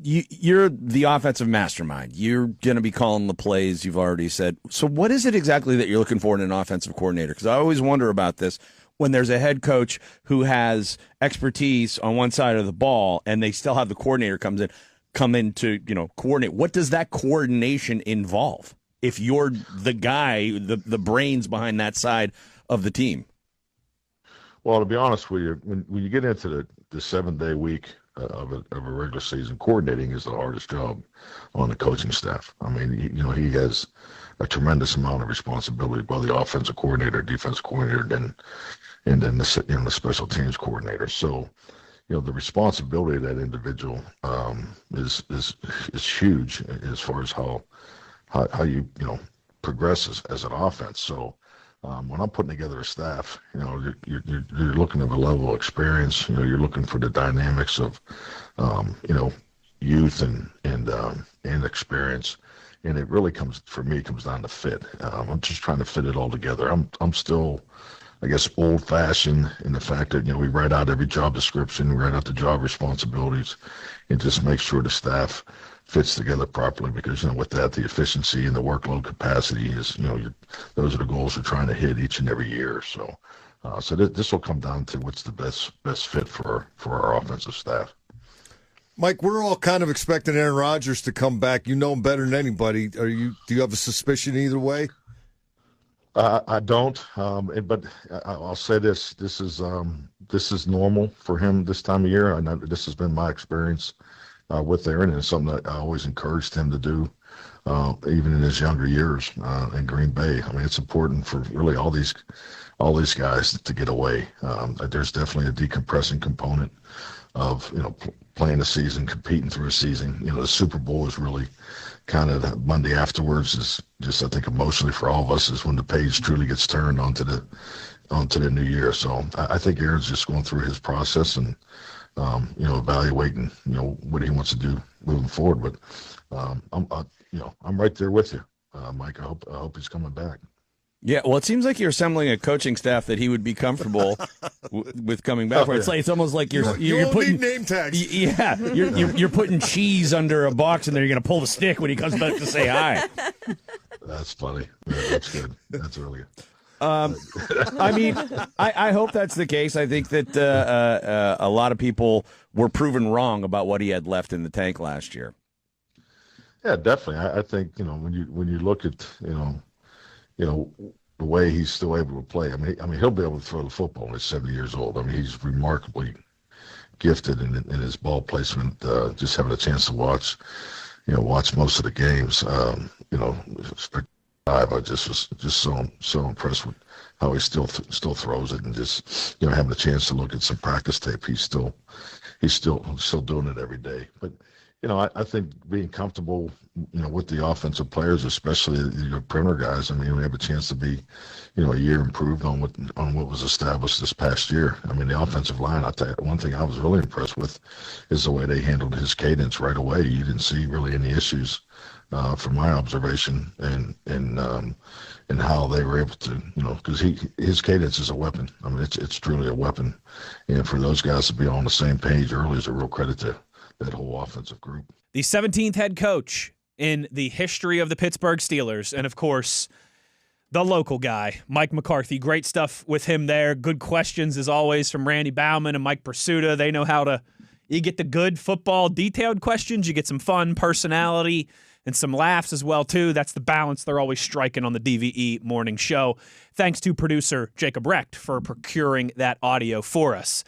you're the offensive mastermind. You're going to be calling the plays, you've already said. So what is it exactly that you're looking for in an offensive coordinator? Because I always wonder about this when there's a head coach who has expertise on one side of the ball and they still have the coordinator come in to coordinate. What does that coordination involve if you're the guy, the brains behind that side of the team? Well, to be honest with you, when you get into the 7-day week of a regular season, coordinating is the hardest job on the coaching staff. I mean, he has a tremendous amount of responsibility by the offensive coordinator, defensive coordinator, and then the special teams coordinator. So, the responsibility of that individual is huge as far as how you progress as an offense. So when I'm putting together a staff, you're looking at a level of experience. You're looking for the dynamics of youth and experience, and it really comes down to fit. I'm just trying to fit it all together. I'm still, I guess, old-fashioned in the fact that we write out every job description, we write out the job responsibilities, and just make sure the staff fits together properly, because with that, the efficiency and the workload capacity is those are the goals we're trying to hit each and every year. So this will come down to what's the best fit for our offensive staff. Mike, we're all kind of expecting Aaron Rodgers to come back. You know him better than anybody. Do you have a suspicion either way? I don't, but I'll say this: this is normal for him this time of year. I know this has been my experience with Aaron, and it's something that I always encouraged him to do, even in his younger years in Green Bay. I mean, it's important for really all these guys to get away. There's definitely a decompressing component of playing a season, competing through a season. The Super Bowl is really kind of the Monday afterwards is just, I think, emotionally for all of us, is when the page truly gets turned onto the new year. So I think Aaron's just going through his process and evaluating what he wants to do moving forward. But I'm right there with you, Mike. I hope he's coming back. Yeah, well, it seems like you're assembling a coaching staff that he would be comfortable with coming back. It's almost like you're putting need name tags. Yeah, you're putting cheese under a box, and then you're going to pull the stick when he comes back to say hi. That's funny. Yeah, that's good. That's really good. I mean, I hope that's the case. I think that a lot of people were proven wrong about what he had left in the tank last year. Yeah, definitely. I think when you look at the way he's still able to play. I mean, he'll be able to throw the football when he's 70 years old. I mean, he's remarkably gifted in his ball placement. Just having a chance to watch most of the games. I just was so impressed with how he still throws it, and just having a chance to look at some practice tape. He's still doing it every day. But I think being comfortable, with the offensive players, especially your perimeter guys. I mean, we have a chance to be, a year improved on what was established this past year. I mean, the offensive line. I'll tell you, one thing I was really impressed with is the way they handled his cadence right away. You didn't see really any issues from my observation, and how they were able to, because his cadence is a weapon. I mean, it's truly a weapon, and for those guys to be on the same page early is a real credit to that whole offensive group. The 17th head coach in the history of the Pittsburgh Steelers, and of course, the local guy, Mike McCarthy. Great stuff with him there. Good questions, as always, from Randy Bauman and Mike Pursuta. They know how to, you get the good football detailed questions, you get some fun personality, and some laughs as well, too. That's the balance they're always striking on the DVE morning show. Thanks to producer Jacob Recht for procuring that audio for us.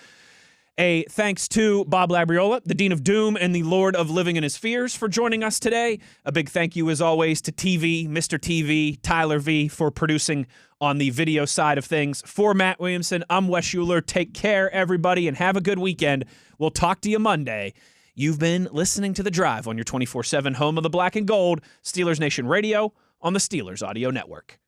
A thanks to Bob Labriola, the Dean of Doom and the Lord of Living in His Fears, for joining us today. A big thank you, as always, to TV, Mr. TV, Tyler V, for producing on the video side of things. For Matt Williamson, I'm Wes Uhler. Take care, everybody, and have a good weekend. We'll talk to you Monday. You've been listening to The Drive on your 24/7 home of the black and gold, Steelers Nation Radio on the Steelers Audio Network.